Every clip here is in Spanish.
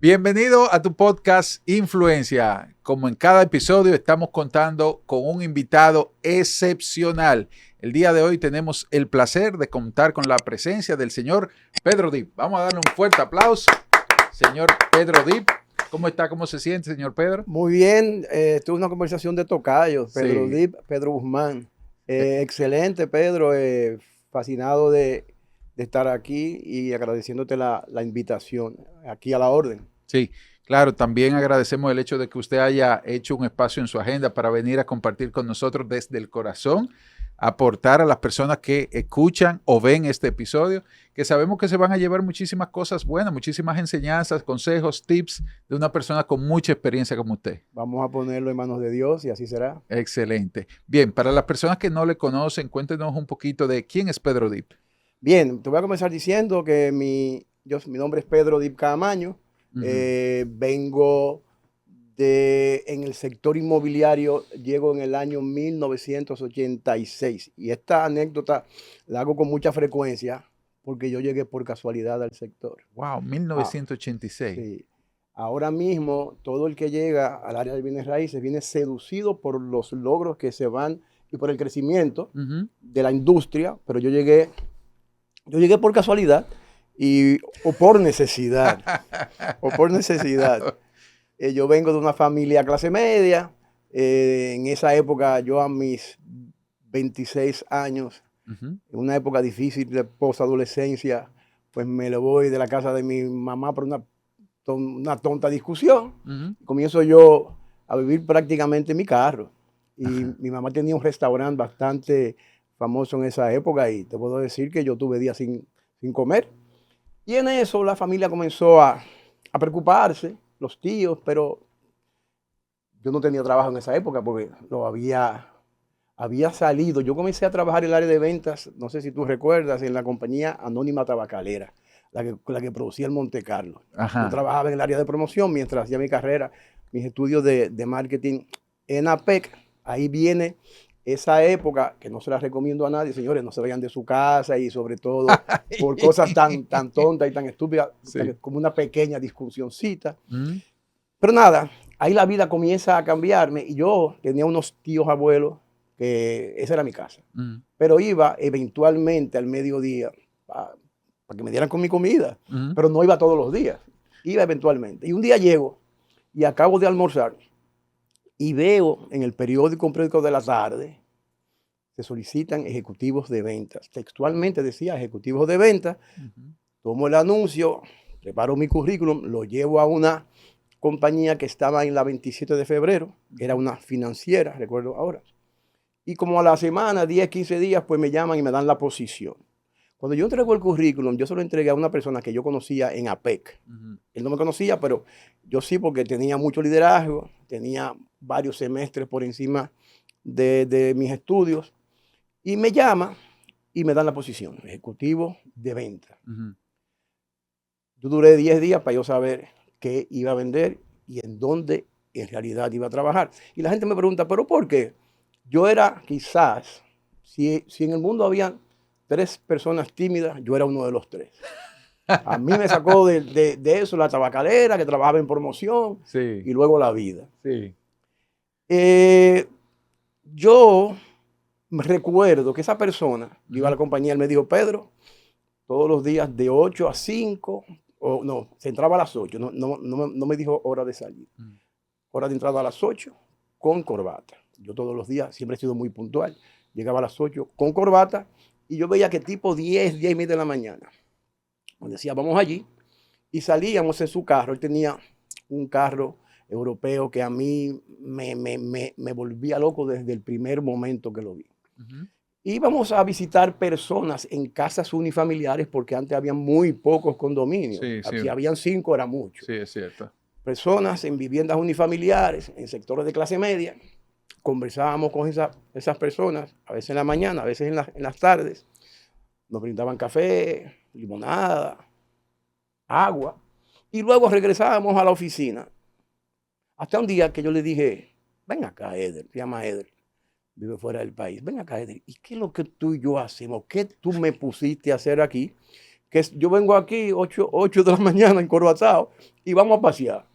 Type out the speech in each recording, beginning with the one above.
Bienvenido a tu podcast Influencia. Como en cada episodio estamos contando con un invitado excepcional. El día de hoy tenemos el placer de contar con la presencia del señor Pedro Dip. Vamos a darle un fuerte aplauso. Señor Pedro Dip, ¿cómo está? ¿Cómo se siente, señor Pedro? Muy bien, tuve una conversación de tocayos, Pedro Sí. Dip, Pedro Guzmán. Excelente, Pedro, fascinado de estar aquí y agradeciéndote la invitación aquí a la orden. Sí, claro, también agradecemos el hecho de que usted haya hecho un espacio en su agenda para venir a compartir con nosotros desde el corazón, aportar a las personas que escuchan o ven este episodio, que sabemos que se van a llevar muchísimas cosas buenas, muchísimas enseñanzas, consejos, tips de una persona con mucha experiencia como usted. Vamos a ponerlo en manos de Dios y así será. Excelente. Bien, para las personas que no le conocen, cuéntenos un poquito de quién es Pedro Dip. Bien, te voy a comenzar diciendo que mi nombre es Pedro Dip Caamaño. Ujú. Vengo en el sector inmobiliario, llego en el año 1986 y esta anécdota la hago con mucha frecuencia porque yo llegué por casualidad al sector. Wow, Ah, 1986. sí. Ahora mismo todo el que llega al área de bienes raíces viene seducido por los logros que se van y por el crecimiento Ujú. de la industria, pero yo llegué por casualidad o por necesidad, o por necesidad. Yo vengo de una familia clase media. En esa época, yo a mis 26 años, Ujú. en una época difícil de posadolescencia, pues me lo voy de la casa de mi mamá por una tonta discusión. Ujú. Comienzo yo a vivir prácticamente en mi carro. Y Ajá. mi mamá tenía un restaurante bastante famoso en esa época y te puedo decir que yo tuve días sin comer. Y en eso la familia comenzó a preocuparse, los tíos, pero yo no tenía trabajo en esa época porque había salido. Yo comencé a trabajar en el área de ventas, no sé si tú recuerdas, en la compañía Anónima Tabacalera, la que producía el Monte Carlo. Yo Ajá. trabajaba en el área de promoción mientras hacía mi carrera, mis estudios de marketing en APEC. Ahí viene esa época que no se la recomiendo a nadie, señores, no se vayan de su casa y sobre todo por cosas tan tontas y tan estúpidas, Sí. como una pequeña discusioncita. Mm. Pero nada, ahí la vida comienza a cambiarme y yo tenía unos tíos abuelos que esa era mi casa. Mm. Pero iba eventualmente al mediodía para que me dieran con mi comida, Mm. pero no iba todos los días, iba eventualmente. Y un día llego y acabo de almorzar y veo en el periódico de la tarde, se solicitan ejecutivos de ventas. Textualmente decía ejecutivos de ventas. Ujú. Tomo el anuncio, preparo mi currículum, lo llevo a una compañía que estaba en la 27 de febrero, era Ujú. una financiera, recuerdo ahora. Y como a la semana, 10, 15 días, pues me llaman y me dan la posición. Cuando yo entrego el currículum, yo se lo entregué a una persona que yo conocía en APEC. Ujú. Él no me conocía, pero yo sí, porque tenía mucho liderazgo, tenía varios semestres por encima de mis estudios. Y me llama y me dan la posición, ejecutivo de venta. Ujú. Yo duré 10 días para yo saber qué iba a vender y en dónde en realidad iba a trabajar. Y la gente me pregunta, ¿pero por qué? Yo era quizás, si en el mundo había 3 personas tímidas, yo era uno de los 3. A mí me sacó de eso la tabacalera, que trabajaba en promoción, Sí, y luego la vida. sí. Eh, yo recuerdo que esa persona, yo iba a Ujú. la compañía, él me dijo, Pedro, todos los días de 8 a 5, o no, se entraba a las 8, no me dijo hora de salir. Mm. Hora de entrada a las 8 con corbata. Yo todos los días siempre he sido muy puntual. Llegaba a las 8 con corbata y yo veía que tipo 10, 10 y media de la mañana. Me decía, vamos allí. Y salíamos en su carro. Él tenía un carro europeo que a mí me volvía loco desde el primer momento que lo vi. Ujú. Íbamos a visitar personas en casas unifamiliares porque antes había muy pocos condominios. Sí, sí, Si habían 5 era mucho. sí, es cierto. Personas en viviendas unifamiliares, en sectores de clase media. Conversábamos con esas personas, a veces en la mañana, a veces en las tardes. Nos brindaban café, limonada, agua. Y luego regresábamos a la oficina. Hasta un día que yo le dije, ven acá, Eder, se llama Eder, vive fuera del país. Ven acá, Eder, ¿y qué es lo que tú y yo hacemos? ¿Qué tú me pusiste a hacer aquí? que yo vengo aquí 8 de la mañana en Corbatao y vamos a pasear.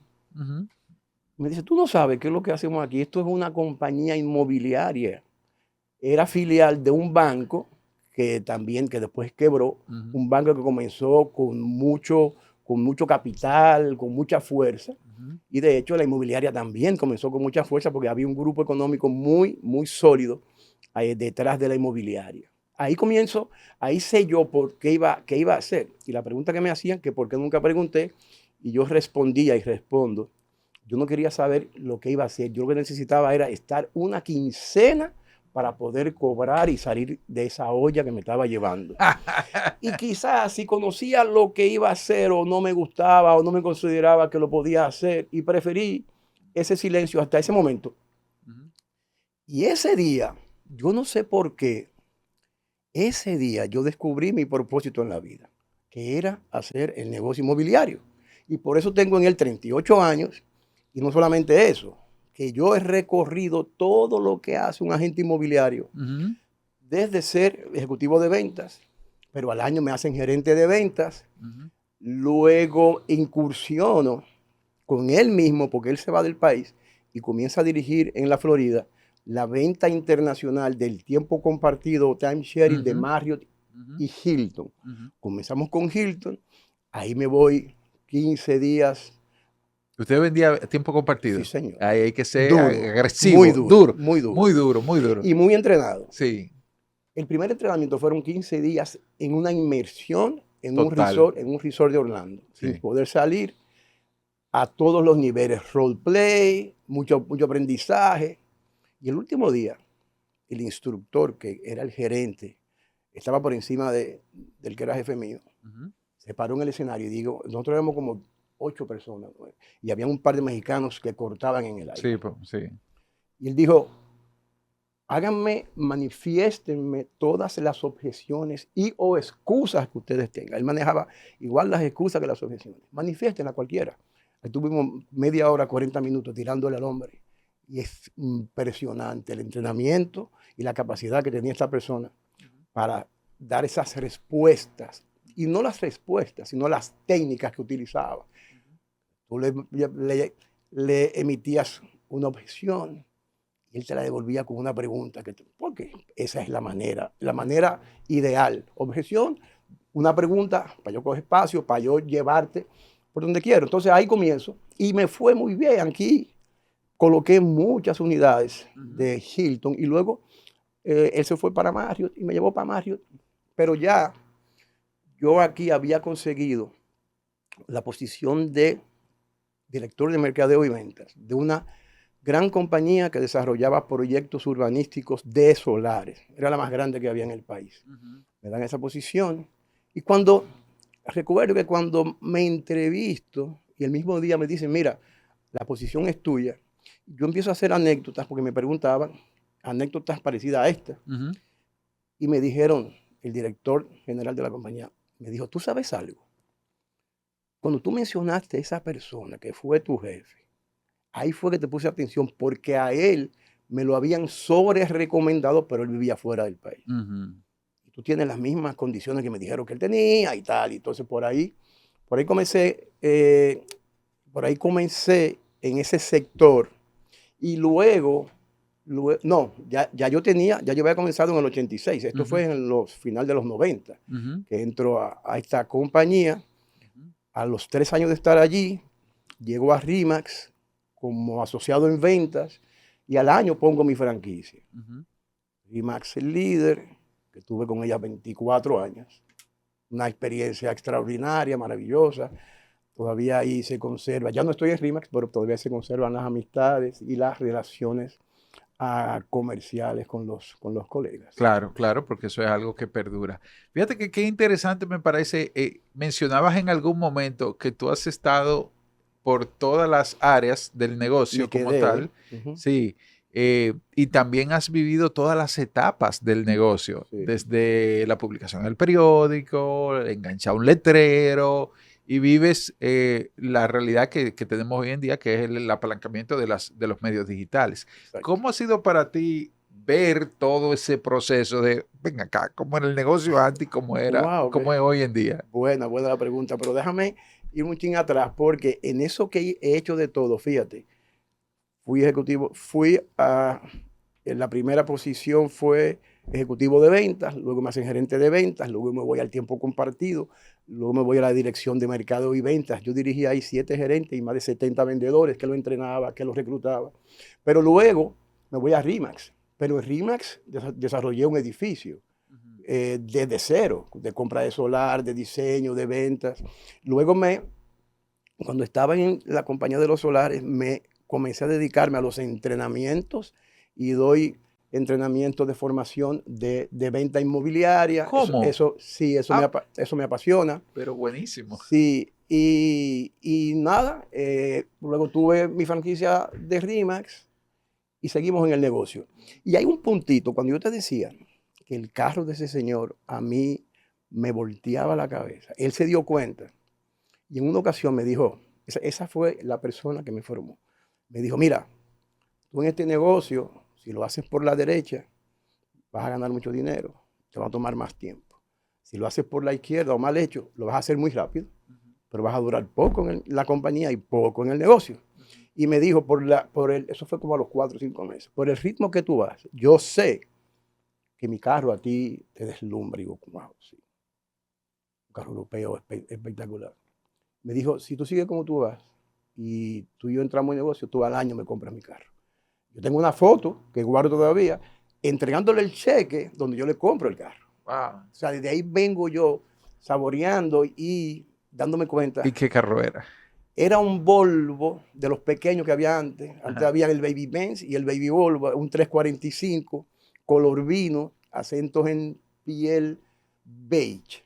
Me dice, tú no sabes qué es lo que hacemos aquí. Esto es una compañía inmobiliaria. Era filial de un banco que después quebró, un banco que comenzó con mucho capital, con mucha fuerza. Y de hecho la inmobiliaria también comenzó con mucha fuerza porque había un grupo económico muy, muy sólido detrás de la inmobiliaria. Ahí sé yo por qué iba a hacer. Y la pregunta que me hacían, que por qué nunca pregunté, y yo respondía y respondo, yo no quería saber lo que iba a hacer. Yo lo que necesitaba era estar una quincena para poder cobrar y salir de esa olla que me estaba llevando. Y quizás si conocía lo que iba a hacer o no me gustaba o no me consideraba que lo podía hacer y preferí ese silencio hasta ese momento. Y ese día, yo no sé por qué, ese día yo descubrí mi propósito en la vida, que era hacer el negocio inmobiliario. Y por eso tengo en él 38 años. Y no solamente eso, que yo he recorrido todo lo que hace un agente inmobiliario, desde ser ejecutivo de ventas, pero al año me hacen gerente de ventas, luego incursiono con él mismo, porque él se va del país y comienza a dirigir en la Florida la venta internacional del tiempo compartido, timesharing de Marriott y Hilton. Comenzamos con Hilton, ahí me voy 15 días. ¿Usted vendía tiempo compartido? Sí, señor. Ahí hay que ser Duro, agresivo, muy duro, muy duro. Muy duro, muy duro. Y muy entrenado. Sí. El primer entrenamiento fueron 15 días en una inmersión en un resort de Orlando, Sí. sin poder salir, a todos los niveles, roleplay, mucho aprendizaje. Y el último día, el instructor, que era el gerente, estaba por encima del que era jefe mío, se paró en el escenario y digo, nosotros éramos como 8 personas, ¿no? Y había un par de mexicanos que cortaban en el aire. Sí, sí. Y él dijo, manifiéstenme todas las objeciones y o excusas que ustedes tengan. Él manejaba igual las excusas que las objeciones. Manifiéstenla cualquiera. Estuvimos media hora, 40 minutos tirándole al hombre. Y es impresionante el entrenamiento y la capacidad que tenía esta persona para dar esas respuestas. Y no las respuestas, sino las técnicas que utilizaba. Tú le emitías una objeción y él te la devolvía con una pregunta. Porque esa es la manera ideal. Objeción, una pregunta para yo coger espacio, para yo llevarte por donde quiero. Entonces ahí comienzo y me fue muy bien. Aquí coloqué muchas unidades de Hilton y luego él se fue para Marriott y me llevó para Marriott. Pero ya yo aquí había conseguido la posición de director de mercadeo y ventas de una gran compañía que desarrollaba proyectos urbanísticos de solares. Era la más grande que había en el país. Me dan esa posición. Y recuerdo que cuando me entrevisto y el mismo día me dicen, mira, la posición es tuya, yo empiezo a hacer anécdotas porque me preguntaban, anécdotas parecidas a esta. Y me dijeron, el director general de la compañía, me dijo, ¿tú sabes algo? Cuando tú mencionaste a esa persona que fue tu jefe, ahí fue que te puse atención porque a él me lo habían sobre recomendado, pero él vivía fuera del país. Y tú tienes las mismas condiciones que me dijeron que él tenía y tal. Y entonces por ahí comencé en ese sector. Y luego ya yo había comenzado en el 86. Esto fue en los finales de los 90, que entro a esta compañía. A los 3 años de estar allí, llego a RE/MAX como asociado en ventas y al año pongo mi franquicia. RE/MAX el líder, que tuve con ella 24 años. Una experiencia extraordinaria, maravillosa. Todavía ahí se conserva, ya no estoy en RE/MAX, pero todavía se conservan las amistades y las relaciones comerciales con los colegas. Claro, claro, porque eso es algo que perdura. Fíjate que qué interesante me parece, mencionabas en algún momento que tú has estado por todas las áreas del negocio como tal, sí, y también has vivido todas las etapas del negocio, desde la publicación del periódico, enganchar un letrero, y vives la realidad que tenemos hoy en día, que es el apalancamiento de los medios digitales. Exacto. ¿Cómo ha sido para ti ver todo ese proceso de, ven acá, cómo era el negocio antes y cómo era, Wow, cómo es hoy en día. buena la pregunta, pero déjame ir un chin atrás, porque en eso que he hecho de todo, fíjate, fui ejecutivo, en la primera posición fue ejecutivo de ventas, luego me hacen gerente de ventas, luego me voy al tiempo compartido, luego me voy a la dirección de mercado y ventas. Yo dirigía ahí 7 gerentes y más de 70 vendedores que lo entrenaba, que los reclutaba. Pero luego me voy a RE/MAX, pero en RE/MAX desarrollé un edificio desde cero, de compra de solar, de diseño, de ventas. Luego cuando estaba en la compañía de los solares, me comencé a dedicarme a los entrenamientos y doy entrenamiento de formación de venta inmobiliaria. ¿Cómo? Sí, eso me apasiona. Pero buenísimo. Sí, y nada, luego tuve mi franquicia de RE/MAX y seguimos en el negocio. Y hay un puntito, cuando yo te decía que el carro de ese señor a mí me volteaba la cabeza, él se dio cuenta y en una ocasión me dijo, esa fue la persona que me formó, me dijo, mira, tú en este negocio, si lo haces por la derecha, vas a ganar mucho dinero, te va a tomar más tiempo. Si lo haces por la izquierda o mal hecho, lo vas a hacer muy rápido, pero vas a durar poco en la compañía y poco en el negocio. Y me dijo, eso fue como a los 4 o 5 meses, por el ritmo que tú vas, yo sé que mi carro a ti te deslumbra. Y digo, wow, sí, un carro europeo espectacular. Me dijo, si tú sigues como tú vas y tú y yo entramos en negocio, tú al año me compras mi carro. Yo tengo una foto que guardo todavía, entregándole el cheque donde yo le compro el carro. Wow. O sea, desde ahí vengo yo saboreando y dándome cuenta. ¿Y qué carro era? Era un Volvo de los pequeños que había antes. Antes había el Baby Benz y el Baby Volvo, un 345, color vino, acentos en piel beige,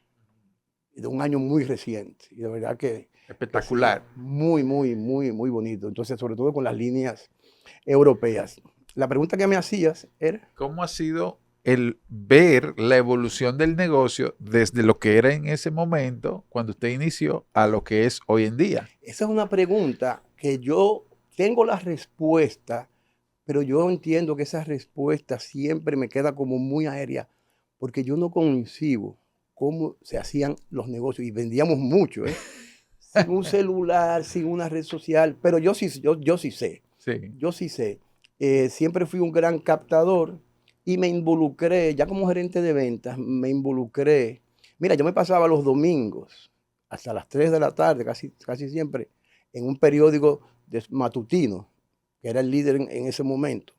de un año muy reciente. Y de verdad que espectacular. Muy, muy, muy, muy bonito. Entonces, sobre todo con las líneas europeas. La pregunta que me hacías era, ¿cómo ha sido el ver la evolución del negocio desde lo que era en ese momento, cuando usted inició, a lo que es hoy en día? Esa es una pregunta que yo tengo la respuesta, pero yo entiendo que esa respuesta siempre me queda como muy aérea, porque yo no concibo cómo se hacían los negocios y vendíamos mucho, sin un celular, sin una red social, pero yo sí sé. Sí. Yo sí sé. Siempre fui un gran captador y me involucré, ya como gerente de ventas, me involucré. Mira, yo me pasaba los domingos hasta las 3 de la tarde, casi siempre, en un periódico matutino, que era el líder en ese momento.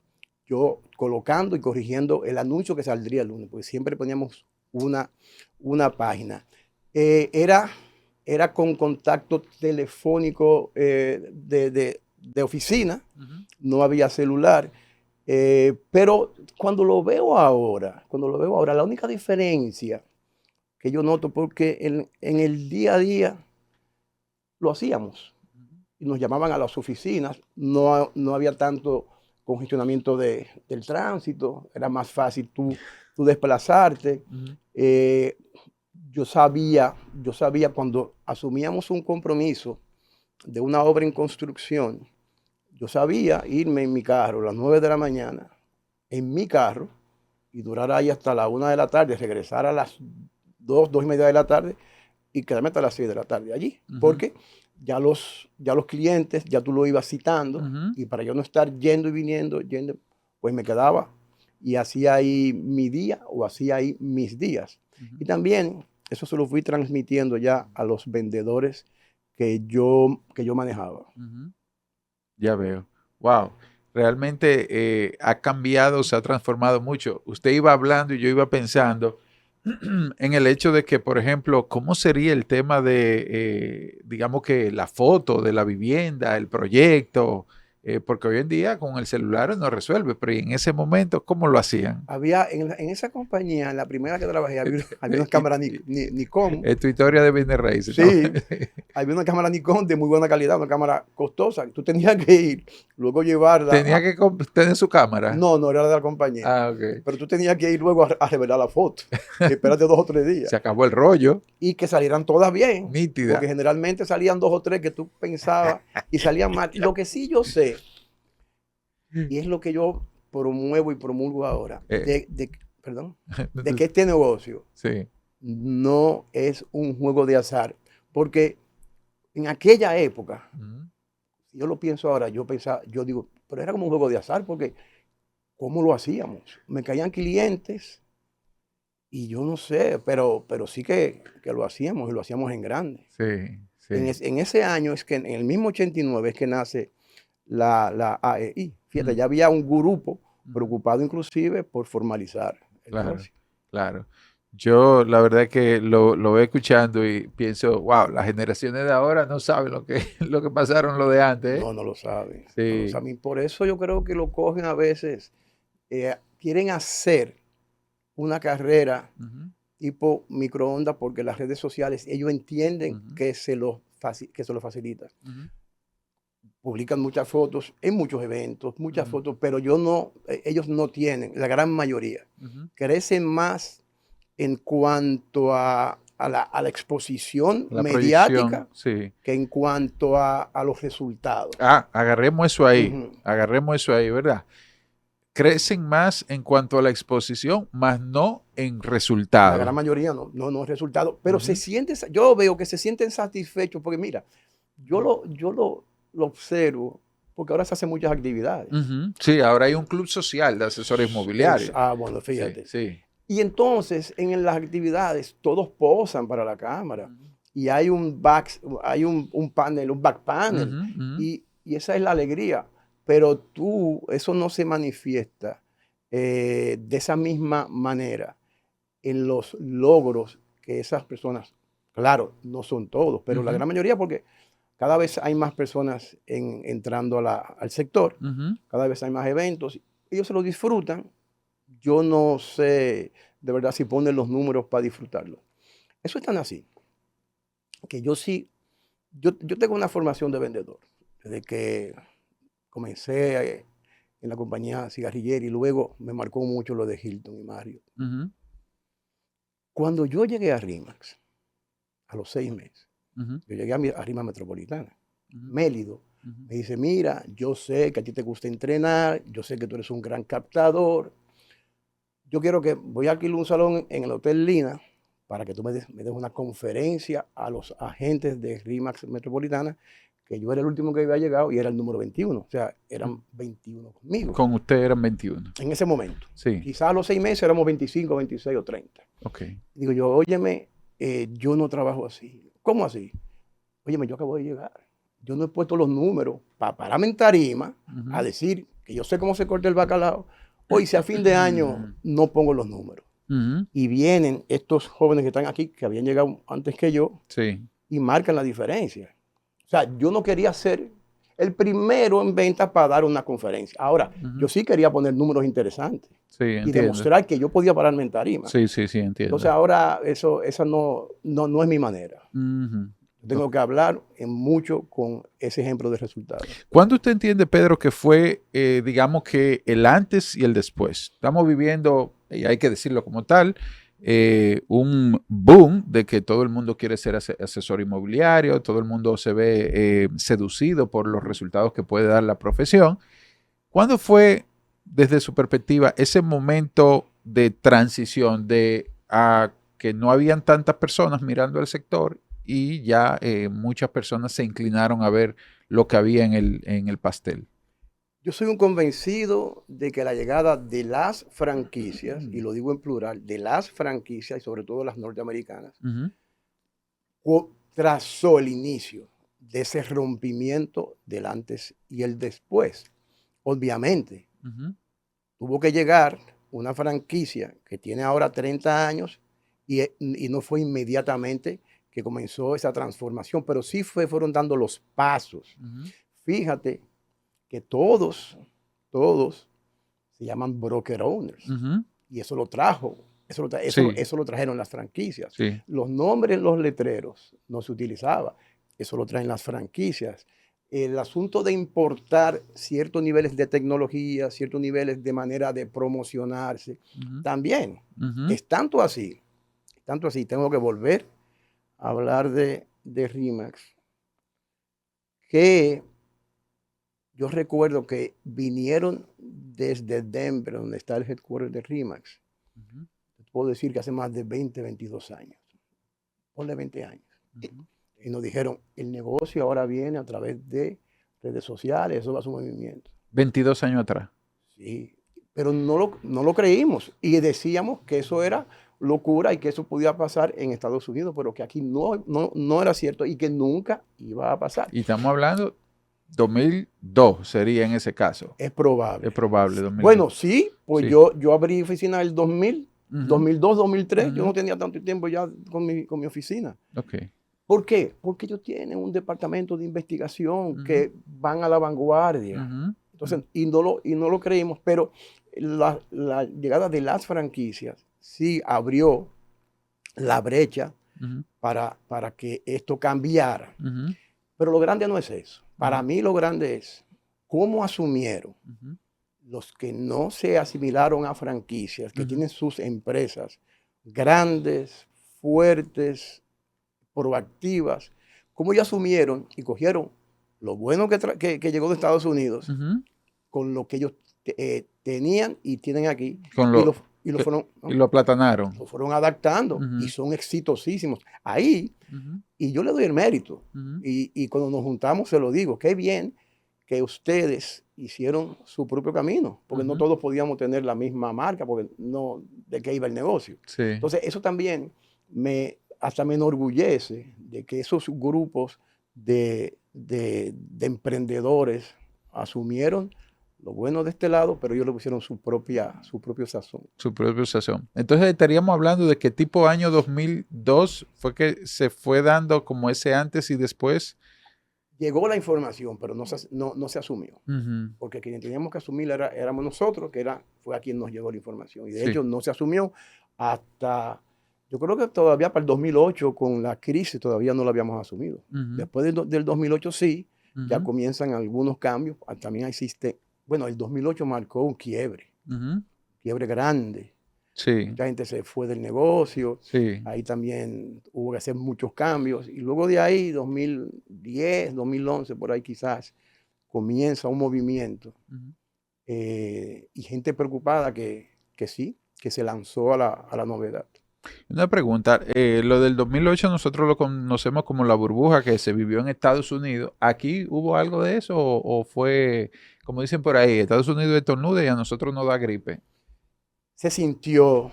Yo colocando y corrigiendo el anuncio que saldría el lunes, porque siempre poníamos una página. Era con contacto telefónico de oficina, no había celular, pero cuando lo veo ahora, la única diferencia que yo noto, porque en el día a día lo hacíamos y nos llamaban a las oficinas, no había tanto congestionamiento del tránsito, era más fácil tú desplazarte. Yo sabía cuando asumíamos un compromiso de una obra en construcción, yo sabía irme en mi carro a las 9 de la mañana, en mi carro, y durar ahí hasta la 1 de la tarde, regresar a las 2:30 de la tarde y quedarme hasta las 6 de la tarde allí. Porque ya los clientes, ya tú lo ibas citando, y para yo no estar yendo y viniendo, pues me quedaba y hacía ahí mi día o hacía ahí mis días. Y también eso se lo fui transmitiendo ya a los vendedores que yo manejaba. Ya veo. Wow. Realmente ha cambiado, se ha transformado mucho. Usted iba hablando y yo iba pensando en el hecho de que, por ejemplo, ¿cómo sería el tema de, digamos que la foto de la vivienda, el proyecto? Porque hoy en día con el celular no resuelve, pero en ese momento, ¿cómo lo hacían? Había en esa compañía, en la primera que trabajé, había unas cámaras Nikon. Es tu historia de business race, sí, ¿no? Había una cámara Nikon de muy buena calidad, una cámara costosa. Tú tenías que ir, luego llevarla. ¿Tenía que tener su cámara? No, era de la compañía. Ah, ok. Pero tú tenías que ir luego a revelar la foto. Espérate 2 o 3 días. Se acabó el rollo. Y que salieran todas bien. Nítida. Porque generalmente salían 2 o 3 que tú pensabas y salían mal. Lo que sí yo sé, y es lo que yo promuevo y promulgo ahora, perdón, de que Sí. este negocio no es un juego de azar, porque en aquella época, Ujú. si yo lo pienso ahora, yo digo, pero era como un juego de azar, porque ¿cómo lo hacíamos? Me caían clientes y yo no sé, pero sí que lo hacíamos y lo hacíamos en grande. Sí, En, sí. en ese año es que en el mismo 89 es que nace la AEI. Fíjate, Mm, ya había un grupo ujú. preocupado inclusive por formalizar el Claro, negocio. claro. Yo la verdad es que lo voy escuchando y pienso, wow, las generaciones de ahora no saben lo que, lo que pasaron lo de antes, ¿eh? No, no lo saben, no lo Sí. saben. Y por eso yo creo que lo cogen a veces, quieren hacer una carrera Ujú, tipo microondas porque las redes sociales, ellos entienden ujú, que que se lo facilitan. ujú, Publican muchas fotos en muchos eventos, muchas ujú, fotos, pero ellos no tienen, la gran mayoría, ujú. crecen más en cuanto a la exposición La proyección, mediática sí. que en cuanto a los resultados. Ah, Ujú. agarremos eso ahí, ¿verdad? Crecen más en cuanto a la exposición, más no en La gran resultados. mayoría no es resultado, pero Ujú, yo veo que se sienten satisfechos porque mira, ujú. lo observo porque ahora se hacen muchas actividades. Ujú. Sí, ahora hay un club social de asesores inmobiliarios. Bueno, Sí, fíjate. sí. Y entonces en las actividades todos posan para la cámara Ujú, y hay un panel, un back panel ujú, ujú, y esa es la alegría. Pero eso no se manifiesta de esa misma manera en los logros que esas personas, claro, no son todos, pero la ujú, gran mayoría porque cada vez hay más personas entrando al sector, ujú. cada vez hay más eventos, ellos se lo disfrutan. Yo no sé de verdad si ponen los números para disfrutarlo. Eso es tan así, que yo sí, yo tengo una formación de vendedor. Desde que comencé en la compañía cigarrillera y luego me marcó mucho lo de Hilton y Mario. Ujú, Cuando yo llegué a RIMAX, a los 6 meses, ujú, yo llegué a RIMAX Metropolitana. ujú, Mélido ujú, me dice, mira, yo sé que a ti te gusta entrenar, yo sé que tú eres un gran captador, yo quiero que voy a alquilar un salón en el Hotel Lina para que tú me des una conferencia a los agentes de RIMAX Metropolitana, que yo era el último que había llegado y era el número 21. O sea, ujú. eran 21 conmigo Con usted eran 21. en ese momento. Sí, Quizás a los 6 meses éramos 25, 26 o 30. ok. Digo yo, óyeme, yo no trabajo así. ¿Cómo así? Óyeme, yo acabo de llegar. Yo no he puesto los números para pararme en tarima a Ujú. decir que yo sé cómo se corta el bacalao. Hoy, si a fin de año no pongo los números. Ujú. Y vienen estos jóvenes que están aquí, que habían llegado antes que yo, Sí, y marcan la diferencia. O sea, yo no quería ser el primero en venta para dar una conferencia. Ahora, yo ujú. sí quería poner números interesantes Sí, y entiendo. demostrar que yo podía pararme en tarima. Sí, sí, sí, Entonces entiendo. ahora esa no es mi manera. Ujú. Yo Ok. tengo que hablar en mucho con ese ejemplo de resultados. ¿Cuándo usted entiende, Pedro, que fue, digamos que el antes y el después? Estamos viviendo, y hay que decirlo como tal, un boom de que todo el mundo quiere ser asesor inmobiliario, todo el mundo se ve seducido por los resultados que puede dar la profesión. ¿Cuándo fue, desde su perspectiva, ese momento de transición de a que no habían tantas personas mirando el sector y ya muchas personas se inclinaron a ver lo que había en el pastel? Yo soy un convencido de que la llegada de las franquicias, y lo digo en plural, de las franquicias y sobre todo las norteamericanas, Ujú, trazó el inicio de ese rompimiento del antes y el después. Obviamente, ujú, tuvo que llegar una franquicia que tiene ahora 30 años y no fue inmediatamente que comenzó esa transformación, pero sí fueron dando los pasos. ujú, Fíjate que todos se llaman broker owners ujú. y eso lo trajo, Sí, eso lo trajeron las franquicias. sí. Los nombres en los letreros no se utilizaba, eso lo traen las franquicias. El asunto de importar ciertos niveles de tecnología, ciertos niveles de manera de promocionarse, Ujú, también ujú, es tanto así, tengo que volver a hablar de RIMAX, que yo recuerdo que vinieron desde Denver, donde está el headquarter de RE/MAX. Puedo decir que hace más de 20, 22 años. Ponle 20 años. Y nos dijeron, el negocio ahora viene a través de redes sociales, eso va a su movimiento. 22 años atrás. Sí, pero no lo creímos y decíamos que eso era locura y que eso podía pasar en Estados Unidos, pero que aquí no era cierto y que nunca iba a pasar. Y estamos hablando 2002 sería en ese caso. Es probable. Es probable, 2002. Bueno, sí, pues Sí. yo abrí oficina en el 2000, 2002, 2003. Yo no tenía tanto tiempo ya con mi oficina. Okay. ¿Por qué? Porque ellos tienen un departamento de investigación que van a la vanguardia. Entonces, y no lo creímos, pero la llegada de las franquicias sí abrió la brecha para que esto cambiara. Pero lo grande no es eso. Para mí lo grande es cómo asumieron los que no se asimilaron a franquicias, que tienen sus empresas grandes, fuertes, proactivas, cómo ellos asumieron y cogieron lo bueno que llegó de Estados Unidos con lo que ellos tenían y tienen aquí y lo aplatanaron. Lo fueron adaptando y son exitosísimos. Ahí, y yo le doy el mérito. Y cuando nos juntamos se lo digo, qué bien que ustedes hicieron su propio camino, porque no todos podíamos tener la misma marca, porque no de qué iba el negocio. Sí. Entonces, eso también hasta me enorgullece de que esos grupos de emprendedores asumieron lo bueno de este lado, pero ellos le pusieron su propio sazón. Su propio sazón. Entonces estaríamos hablando de qué tipo de año 2002 fue que se fue dando como ese antes y después. Llegó la información, pero no se asumió. Porque quien teníamos que asumir éramos nosotros, fue a quien nos llegó la información. Y de hecho no se asumió hasta, yo creo que todavía para el 2008, con la crisis, todavía no lo habíamos asumido. Después del 2008 sí, ya comienzan algunos cambios. También existe, bueno, el 2008 marcó un quiebre grande. Sí. Mucha gente se fue del negocio. Sí. Ahí también hubo que hacer muchos cambios. Y luego de ahí, 2010, 2011, por ahí quizás, comienza un movimiento. Y gente preocupada que sí, que se lanzó a la novedad. Una pregunta, lo del 2008 nosotros lo conocemos como la burbuja que se vivió en Estados Unidos. ¿Aquí hubo algo de eso o fue, como dicen por ahí, Estados Unidos estornuda y a nosotros nos da gripe? Se sintió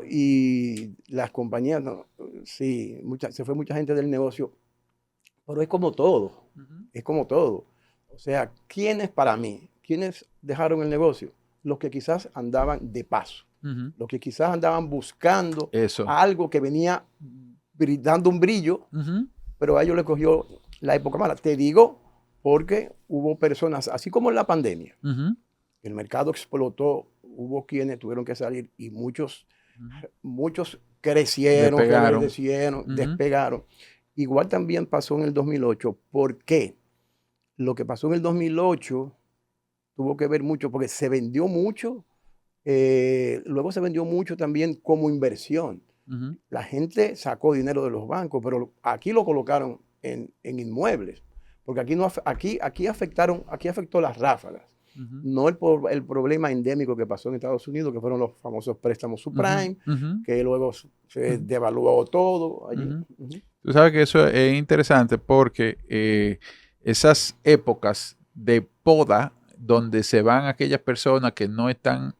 y las compañías, sí, se fue mucha gente del negocio, pero es como todo, es como todo. O sea, ¿quiénes dejaron el negocio? Los que quizás andaban de paso, los que quizás andaban buscando algo que venía dando un brillo, pero a ellos les cogió la época mala. Te digo porque hubo personas, así como en la pandemia, el mercado explotó, hubo quienes tuvieron que salir y muchos crecieron, despegaron. Igual también pasó en el 2008. ¿Por qué? Lo que pasó en el 2008 tuvo que ver mucho porque se vendió mucho, luego se vendió mucho también como inversión. La gente sacó dinero de los bancos, pero aquí lo colocaron en inmuebles, porque aquí afectó las ráfagas. No el problema endémico que pasó en Estados Unidos, que fueron los famosos préstamos subprime, que luego se devaluó todo allí. Tú sabes que eso es interesante porque esas épocas de poda donde se van aquellas personas que no están,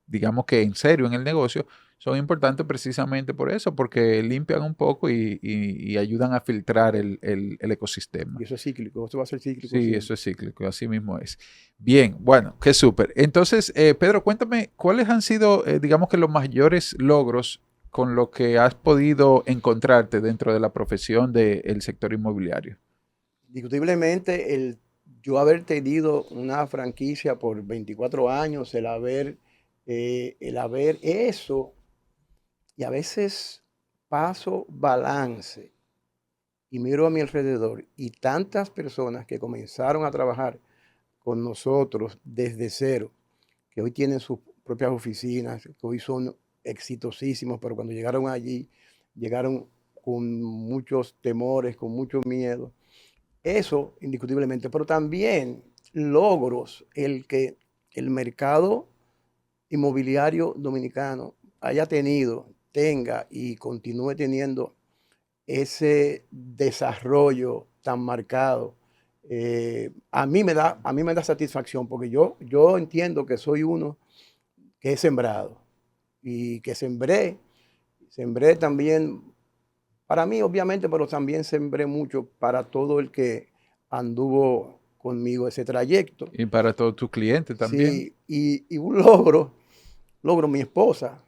digamos que en serio en el negocio, son importantes precisamente por eso, porque limpian un poco y ayudan a filtrar el ecosistema. Y eso es cíclico, eso va a ser cíclico. Sí, eso es cíclico, así mismo es. Bien, bueno, qué súper. Entonces, Pedro, cuéntame, ¿cuáles han sido, digamos que los mayores logros con los que has podido encontrarte dentro de la profesión del sector inmobiliario? Indiscutiblemente, yo haber tenido una franquicia por 24 años, el haber eso, y a veces paso balance y miro a mi alrededor y tantas personas que comenzaron a trabajar con nosotros desde cero, que hoy tienen sus propias oficinas, que hoy son exitosísimos, pero cuando llegaron allí, llegaron con muchos temores, con mucho miedo. Eso, indiscutiblemente, pero también logros el que el mercado inmobiliario dominicano haya tenido, tenga y continúe teniendo ese desarrollo tan marcado, a mí me da satisfacción porque yo entiendo que soy uno que he sembrado y que sembré también para mí, obviamente, pero también sembré mucho para todo el que anduvo conmigo ese trayecto. Y para todos tus clientes también. Sí, y un logro mi esposa,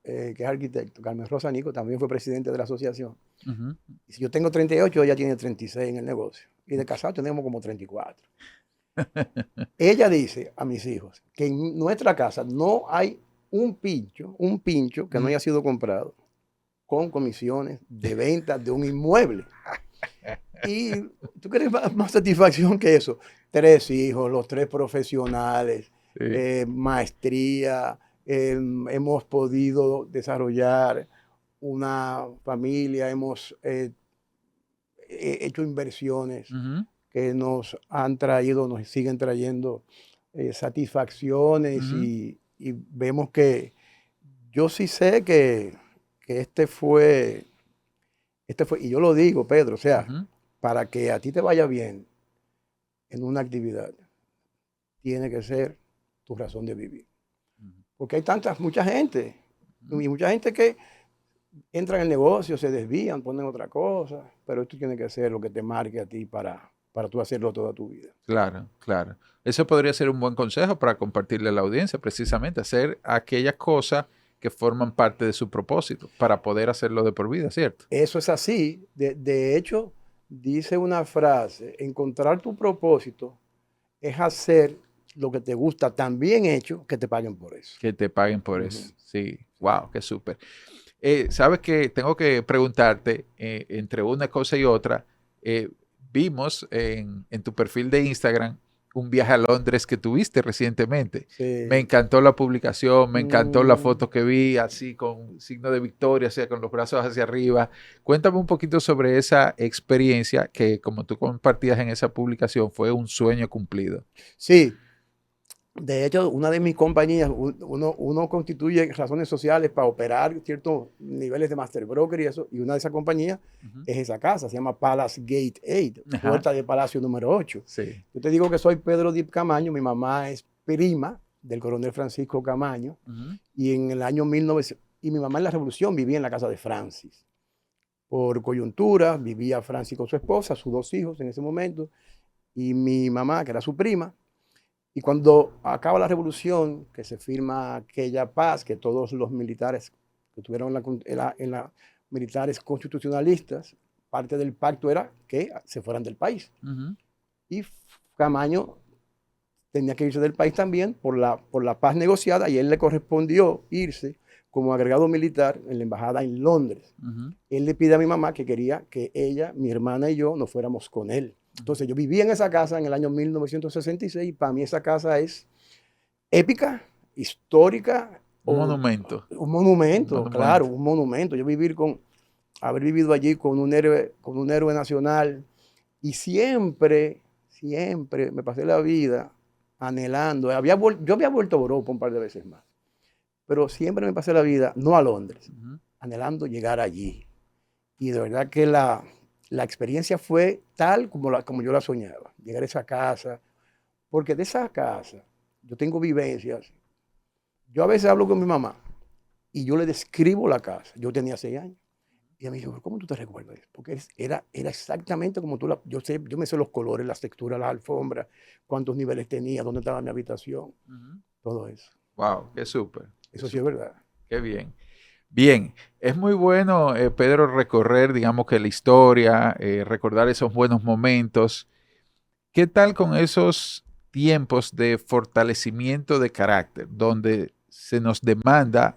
que es arquitecto, Carmen Rosa Nico, también fue presidente de la asociación. Ujú. Y si yo tengo 38, ella tiene 36 en el negocio. Y de casado tenemos como 34. Ella dice a mis hijos que en nuestra casa no hay un pincho que no haya sido comprado con comisiones de venta de un inmueble. Y tú quieres más satisfacción que eso. 3 hijos, los 3 profesionales, Sí. maestría, hemos podido desarrollar una familia, hemos hecho inversiones Ujú, que nos han traído, nos siguen trayendo satisfacciones ujú, y vemos que yo sí sé que este fue, y yo lo digo, Pedro, o sea, ujú. para que a ti te vaya bien en una actividad, tiene que ser tu razón de vivir. Ujú, Porque hay ujú. y mucha gente que entra en el negocio, se desvían, ponen otra cosa, pero esto tiene que ser lo que te marque a ti para tú hacerlo toda tu vida. Claro, claro. Eso podría ser un buen consejo para compartirle a la audiencia, precisamente, hacer aquellas cosas que forman parte de su propósito para poder hacerlo de por vida, ¿cierto? Eso es así. De hecho, dice una frase, encontrar tu propósito es hacer lo que te gusta tan bien hecho que te paguen por eso. Que te paguen por Ujú, eso. Sí, sí. wow, qué súper. Sabes que tengo que preguntarte, entre una cosa y otra, eh, vimos en tu perfil de Instagram un viaje a Londres que tuviste recientemente. Me Sí. encantó la publicación, me encantó la Mm, foto que vi, así con signo de victoria, o sea, con los brazos hacia arriba. Cuéntame un poquito sobre esa experiencia que, como tú compartías en esa publicación, fue un sueño cumplido. sí, de hecho, una de mis compañías, uno constituye razones sociales para operar ciertos niveles de master broker y eso, y una de esas compañías Ujú. es esa casa, se llama Palace Gate 8, Ajá, Puerta de Palacio número 8. sí. Yo te digo que soy Pedro Dip Camaño, mi mamá es prima del coronel Francisco Camaño, Ujú, y en el año 1900, y mi mamá en la Revolución vivía en la casa de Francis. Por coyuntura, vivía Francis con su esposa, sus 2 hijos en ese momento, y mi mamá, que era su prima, y cuando acaba la revolución, que se firma aquella paz, que todos los militares que estuvieron en la militares constitucionalistas, parte del pacto era que se fueran del país. ujú, Y Camaño tenía que irse del país también por la paz negociada y él le correspondió irse como agregado militar en la embajada en Londres. ujú, Él le pide a mi mamá que quería que ella, mi hermana y yo nos fuéramos con él. ujú. Entonces yo vivía en esa casa en el año 1966 y para mí esa casa es épica, histórica, Un monumento. un Un monumento, claro, monumento. un monumento. Haber vivido allí con un héroe nacional y siempre me pasé la vida anhelando. Yo había vuelto a Europa un par de veces más, pero siempre me pasé la vida, no a Londres, Ujú. anhelando llegar allí. Y de verdad que la experiencia fue tal como yo la soñaba, llegar a esa casa, porque de esa casa yo tengo vivencias. Yo a veces hablo con mi mamá y yo le describo la casa. Yo tenía 6 años. Y ella me dijo, ¿cómo tú te recuerdas? Porque era exactamente como yo me sé los colores, las texturas, las alfombras, cuántos niveles tenía, dónde estaba mi habitación, Ujú. todo eso. Wow, qué súper, qué Eso sí es súper, verdad. qué bien. Bien, es muy bueno, Pedro, recorrer, digamos que la historia, recordar esos buenos momentos. ¿Qué tal con esos tiempos de fortalecimiento de carácter, donde se nos demanda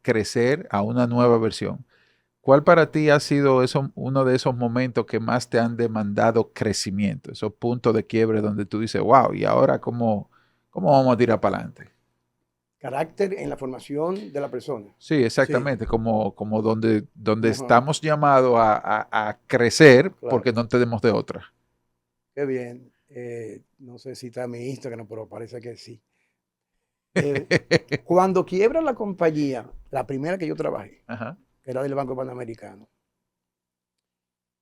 crecer a una nueva versión? ¿Cuál para ti ha sido uno de esos momentos que más te han demandado crecimiento? Esos puntos de quiebre donde tú dices, wow, ¿y ahora cómo vamos a tirar para adelante? Carácter en la formación de la persona. Sí, Sí, exactamente, como donde ajá, estamos llamados a crecer claro. porque no tenemos de otra. Qué bien. No sé si está en mi Instagram, pero parece que sí. Cuando quiebra la compañía, la primera que yo trabajé, Ajá. que era del Banco Panamericano,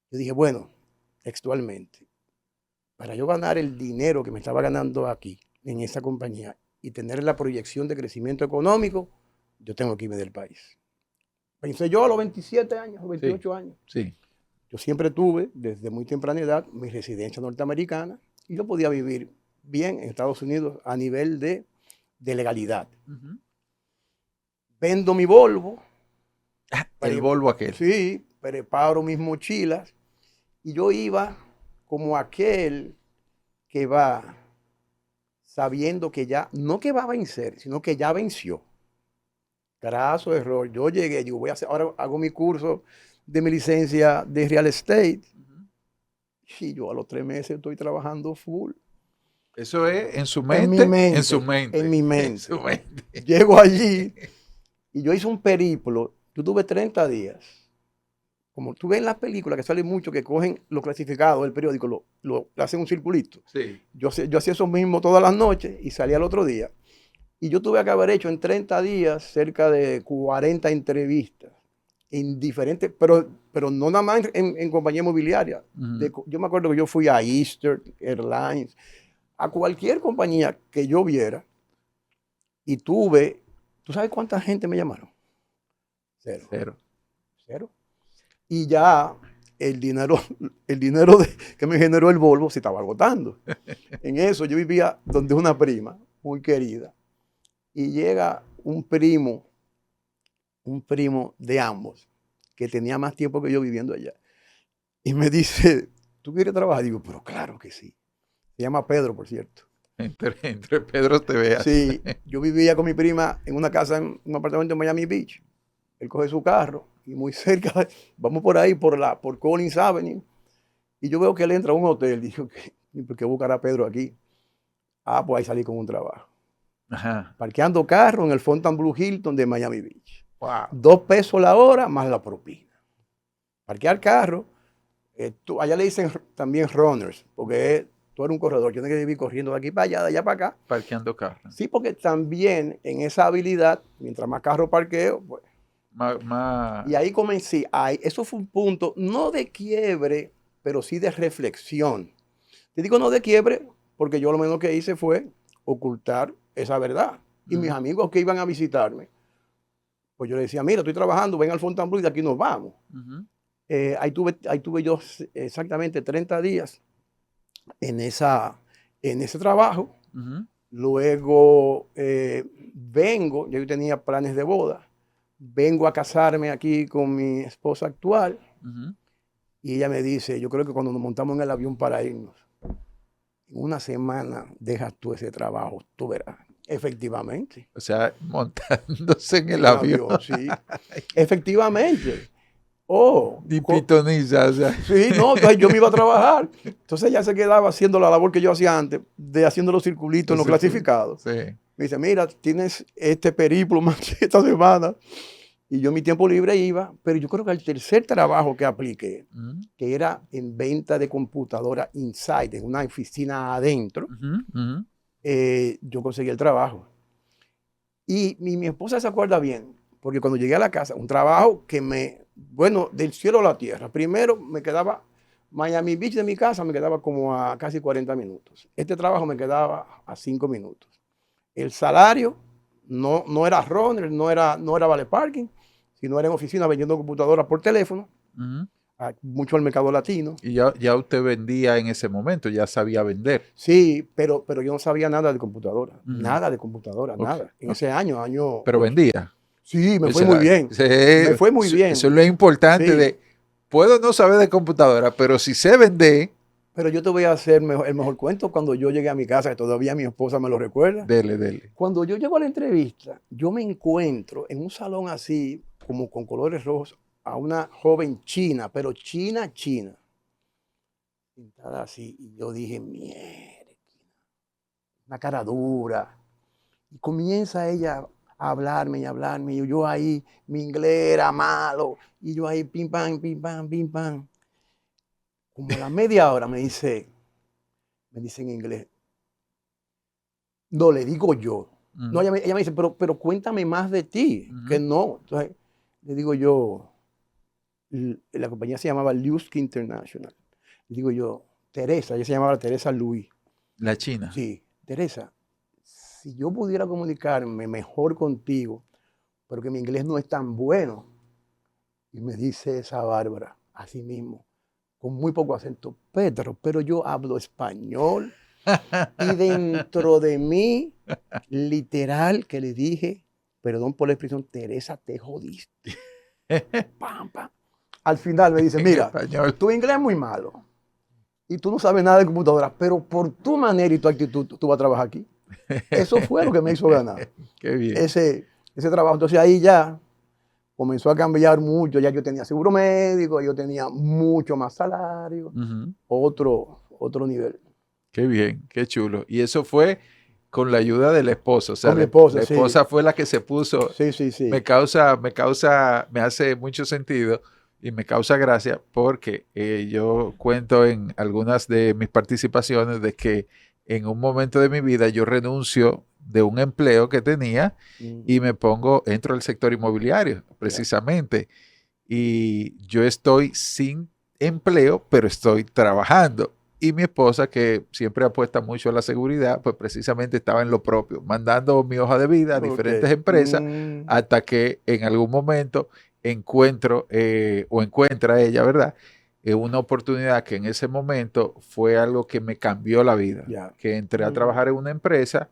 yo dije, bueno, textualmente, para yo ganar el dinero que me estaba ganando aquí, en esa compañía, y tener la proyección de crecimiento económico, yo tengo que irme del país. Pensé yo a los 27 años, a los 28 años. Sí. Yo siempre tuve, desde muy temprana edad, mi residencia norteamericana y yo podía vivir bien en Estados Unidos a nivel de legalidad. Uh-huh. Vendo mi Volvo. El Volvo aquel. Sí, preparo mis mochilas y yo iba como aquel que va sabiendo que ya, no que va a vencer, sino que ya venció. Graso error. Yo llegué, digo, voy a hacer, ahora hago mi curso de mi licencia de real estate. Y yo a los 3 meses estoy trabajando full. Eso es en su mente. En mi mente. En su mente. En mi mente. En su mente. Llego allí y yo hice un periplo. Yo tuve 30 días. Como tú ves en las películas que salen mucho, que cogen los clasificados del periódico, lo hacen un circulito. Sí. Yo hacía eso mismo todas las noches y salía al otro día. Y yo tuve que haber hecho en 30 días cerca de 40 entrevistas en diferentes, pero no nada más en compañía inmobiliaria. Uh-huh. Yo me acuerdo que yo fui a Eastern Airlines, a cualquier compañía que yo viera y tuve, ¿tú sabes cuánta gente me llamaron? Cero. Y ya el dinero que me generó el Volvo se estaba agotando. En eso yo vivía donde una prima muy querida y llega un primo de ambos que tenía más tiempo que yo viviendo allá y me dice, ¿tú quieres trabajar? Digo, pero claro que sí. Se llama Pedro, por cierto. Entre Pedro te veas. Sí, yo vivía con mi prima en una casa, en un apartamento en Miami Beach. Él coge su carro y muy cerca, vamos por ahí, por Collins Avenue. Y yo veo que él entra a un hotel. Digo, ¿por qué buscará Pedro aquí? Ah, pues ahí salí con un trabajo. Ajá. Parqueando carro en el Fontainebleau Hilton de Miami Beach. Wow. 2 pesos la hora más la propina. Parquear carro. Allá le dicen también runners, porque tú eres un corredor. Yo tengo que vivir corriendo de aquí para allá, de allá para acá. Parqueando carro. Sí, porque también en esa habilidad, mientras más carro parqueo, pues. Y ahí comencé. Eso fue un punto, no de quiebre, pero sí de reflexión. Te digo no de quiebre, porque yo lo menos que hice fue ocultar esa verdad. Y mis amigos que iban a visitarme, pues yo les decía, mira, estoy trabajando, ven al Fontainebleau y de aquí nos vamos. Ahí tuve yo exactamente 30 días en ese trabajo. Luego vengo, yo tenía planes de boda, vengo a casarme aquí con mi esposa actual y ella me dice, yo creo que cuando nos montamos en el avión para irnos, en una semana dejas tú ese trabajo, tú verás. Efectivamente. O sea, montándose en el avión. Sí. Efectivamente. Oh. Ni pitoniza, o sea. Sí, no, entonces yo me iba a trabajar. Entonces ella se quedaba haciendo la labor que yo hacía antes, de haciendo los circulitos en los clasificados. Sí. Me dice, mira, tienes este periplo más esta semana. Y yo en mi tiempo libre iba, pero yo creo que el tercer trabajo que apliqué, que era en venta de computadora inside, en una oficina adentro, yo conseguí el trabajo. Y mi esposa se acuerda bien, porque cuando llegué a la casa, un trabajo que bueno, del cielo a la tierra. Primero me quedaba, Miami Beach de mi casa me quedaba como a casi 40 minutos. Este trabajo me quedaba a 5 minutos. El salario no era runner, no era vale parking, sino era en oficina vendiendo computadoras por teléfono, mucho al mercado latino. Y ya usted vendía en ese momento, ya sabía vender. Sí, pero yo no sabía nada de computadora, nada de computadora, nada. En ese año. Pero vendía. Sí, me fue muy bien. Sí, me fue muy bien. Eso es lo importante puedo no saber de computadora, pero si sé vender. Pero yo te voy a hacer el mejor cuento cuando yo llegué a mi casa, que todavía mi esposa me lo recuerda. Dele. Cuando yo llego a la entrevista, yo me encuentro en un salón así, como con colores rojos, a una joven china, pero china, pintada así. Y yo dije, mierda, una cara dura. Y comienza ella a hablarme. Y yo ahí, mi inglés era malo. Y yo ahí, pim, pam. Como a la media hora me dice, Me dice en inglés. No, le digo yo. No, ella me dice, pero cuéntame más de ti, que no. Entonces, le digo yo, la compañía se llamaba Lusky International. Le digo yo, Teresa, ella se llamaba Teresa Luis. La China. Sí, Teresa, si yo pudiera comunicarme mejor contigo, pero que mi inglés no es tan bueno, y me dice esa Bárbara, así mismo, con muy poco acento, Pedro, pero yo hablo español. Y dentro de mí, literal, que le dije, perdón por la expresión, Teresa, te jodiste. Pam, pam. Al final me dice, mira, tu inglés es muy malo y tú no sabes nada de computadora, pero por tu manera y tu actitud, tú vas a trabajar aquí. Eso fue lo que me hizo ganar. Qué bien. Ese trabajo. Entonces ahí ya comenzó a cambiar mucho. Ya yo tenía seguro médico, yo tenía mucho más salario, otro nivel. Qué bien, qué chulo. Y eso fue con la ayuda de la esposa. O sea, con mi esposa, la esposa sí. fue la que se puso. Sí, sí, sí. Me hace mucho sentido y me causa gracia porque yo cuento en algunas de mis participaciones de que en un momento de mi vida yo renuncio de un empleo que tenía y entro al sector inmobiliario, precisamente. Y yo estoy sin empleo, pero estoy trabajando. Y mi esposa, que siempre apuesta mucho a la seguridad, pues precisamente estaba en lo propio, mandando mi hoja de vida a diferentes empresas, hasta que en algún momento encuentra ella, ¿verdad? Una oportunidad que en ese momento fue algo que me cambió la vida. Que entré a trabajar en una empresa,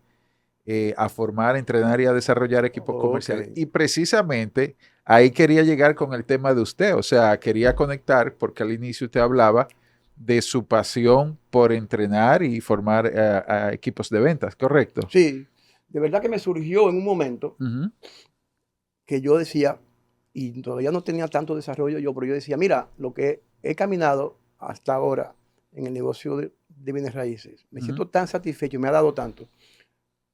a formar, entrenar y a desarrollar equipos comerciales. Y precisamente ahí quería llegar con el tema de usted, o sea, quería conectar, porque al inicio usted hablaba de su pasión por entrenar y formar a equipos de ventas, ¿correcto? Sí, de verdad que me surgió en un momento que yo decía, y todavía no tenía tanto desarrollo yo, pero yo decía, mira, lo que he caminado hasta ahora en el negocio de bienes raíces, me siento tan satisfecho, me ha dado tanto,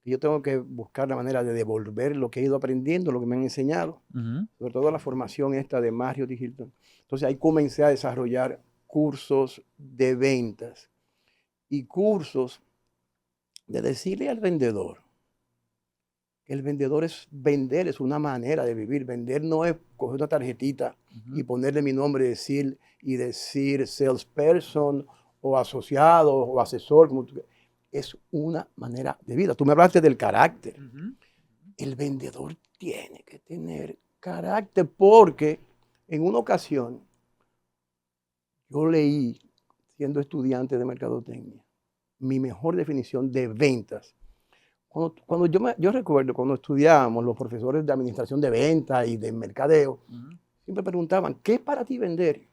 que yo tengo que buscar la manera de devolver lo que he ido aprendiendo, lo que me han enseñado, sobre todo la formación esta de Marriott y Hilton. Entonces ahí comencé a desarrollar cursos de ventas y cursos de decirle al vendedor que el vendedor es vender, es una manera de vivir. Vender no es coger una tarjetita y ponerle mi nombre y decir salesperson o asociado o asesor. Es una manera de vida. Tú me hablaste del carácter. El vendedor tiene que tener carácter porque en una ocasión yo leí, siendo estudiante de mercadotecnia, mi mejor definición de ventas. Cuando yo recuerdo cuando estudiábamos, los profesores de administración de ventas y de mercadeo, siempre preguntaban, ¿qué es para ti vender?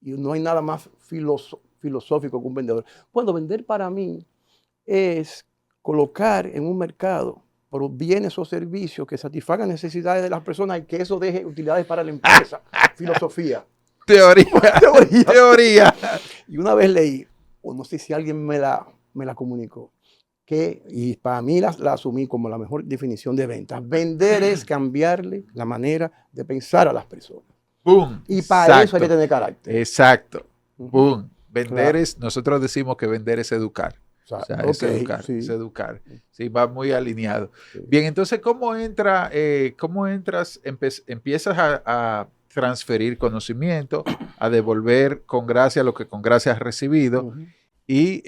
Y no hay nada más filosófico que un vendedor. Bueno, vender para mí es colocar en un mercado bienes o servicios que satisfagan necesidades de las personas y que eso deje utilidades para la empresa. Filosofía. Teoría. Y una vez leí, o no sé si alguien me la comunicó, y para mí la asumí como la mejor definición de ventas. Vender es cambiarle la manera de pensar a las personas. Boom. Y para eso hay que tener carácter. Exacto. Boom. Vender nosotros decimos que vender es educar. O sea, es educar, sí. Es educar. Sí, va muy alineado. Sí. Bien, entonces, ¿cómo entras, empiezas a transferir conocimiento, a devolver con gracia lo que con gracia has recibido? Y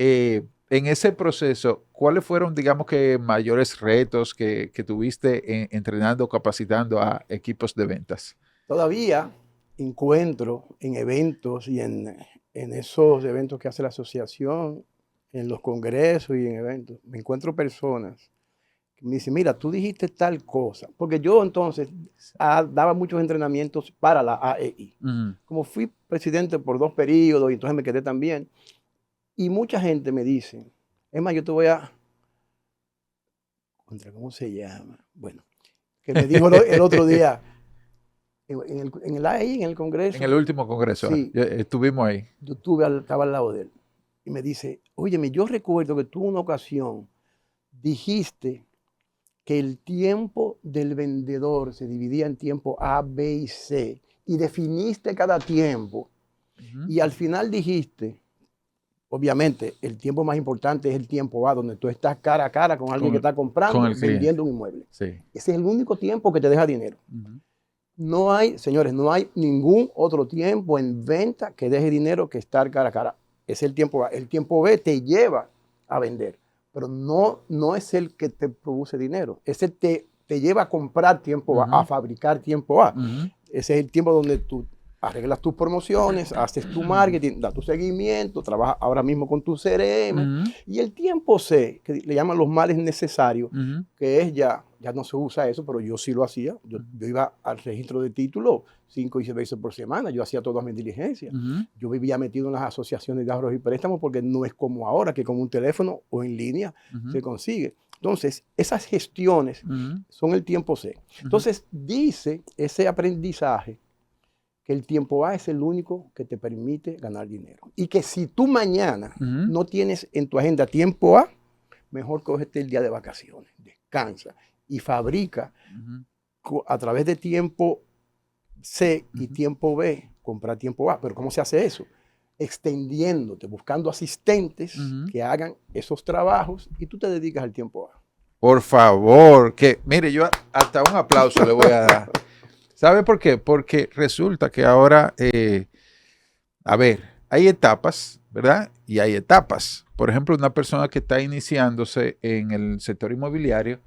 en ese proceso, ¿cuáles fueron, digamos que, mayores retos que tuviste entrenando, capacitando a equipos de ventas? Todavía encuentro en eventos y en esos eventos que hace la asociación, en los congresos y en eventos, me encuentro personas que me dicen, mira, tú dijiste tal cosa, porque yo entonces daba muchos entrenamientos para la AEI. Como fui presidente por 2 periodos y entonces me quedé también, y mucha gente me dice, es más, yo te voy a, ¿cómo se llama? Bueno, que me dijo el otro día, en el AEI, en el congreso. En el último congreso, sí, estuvimos ahí. Yo estaba al lado de él. Y me dice, óyeme, yo recuerdo que tú una ocasión dijiste que el tiempo del vendedor se dividía en tiempo A, B y C. Y definiste cada tiempo. Y al final dijiste, Obviamente, el tiempo más importante es el tiempo A, donde tú estás cara a cara con alguien que está comprando, con el cliente. vendiendo un inmueble. Sí. Ese es el único tiempo que te deja dinero. No hay, señores, no hay ningún otro tiempo en venta que deje dinero que estar cara a cara. Es el tiempo A. El tiempo B te lleva a vender, pero no es el que te produce dinero. Ese te lleva a comprar tiempo A, a fabricar tiempo A. Ese es el tiempo donde tú arreglas tus promociones, haces tu marketing, das tu seguimiento, trabajas ahora mismo con tu CRM. Y el tiempo C, que le llaman los males necesarios, que es ya no se usa eso, pero yo sí lo hacía. Yo iba al registro de título 5 y 6 veces por semana. Yo hacía todas mis diligencias. Yo vivía metido en las asociaciones de ahorros y préstamos porque no es como ahora, que con un teléfono o en línea se consigue. Entonces, esas gestiones son el tiempo C. Entonces, dice ese aprendizaje que el tiempo A es el único que te permite ganar dinero. Y que si tú mañana no tienes en tu agenda tiempo A, mejor cógete el día de vacaciones, descansa y fabrica a través de tiempo C y tiempo B, comprar tiempo A. Pero ¿cómo se hace eso? Extendiéndote, buscando asistentes que hagan esos trabajos y tú te dedicas al tiempo A. Por favor, que mire, yo hasta un aplauso le voy a dar. ¿Sabe por qué? Porque resulta que ahora, a ver, hay etapas, ¿verdad? Y hay etapas. Por ejemplo, una persona que está iniciándose en el sector inmobiliario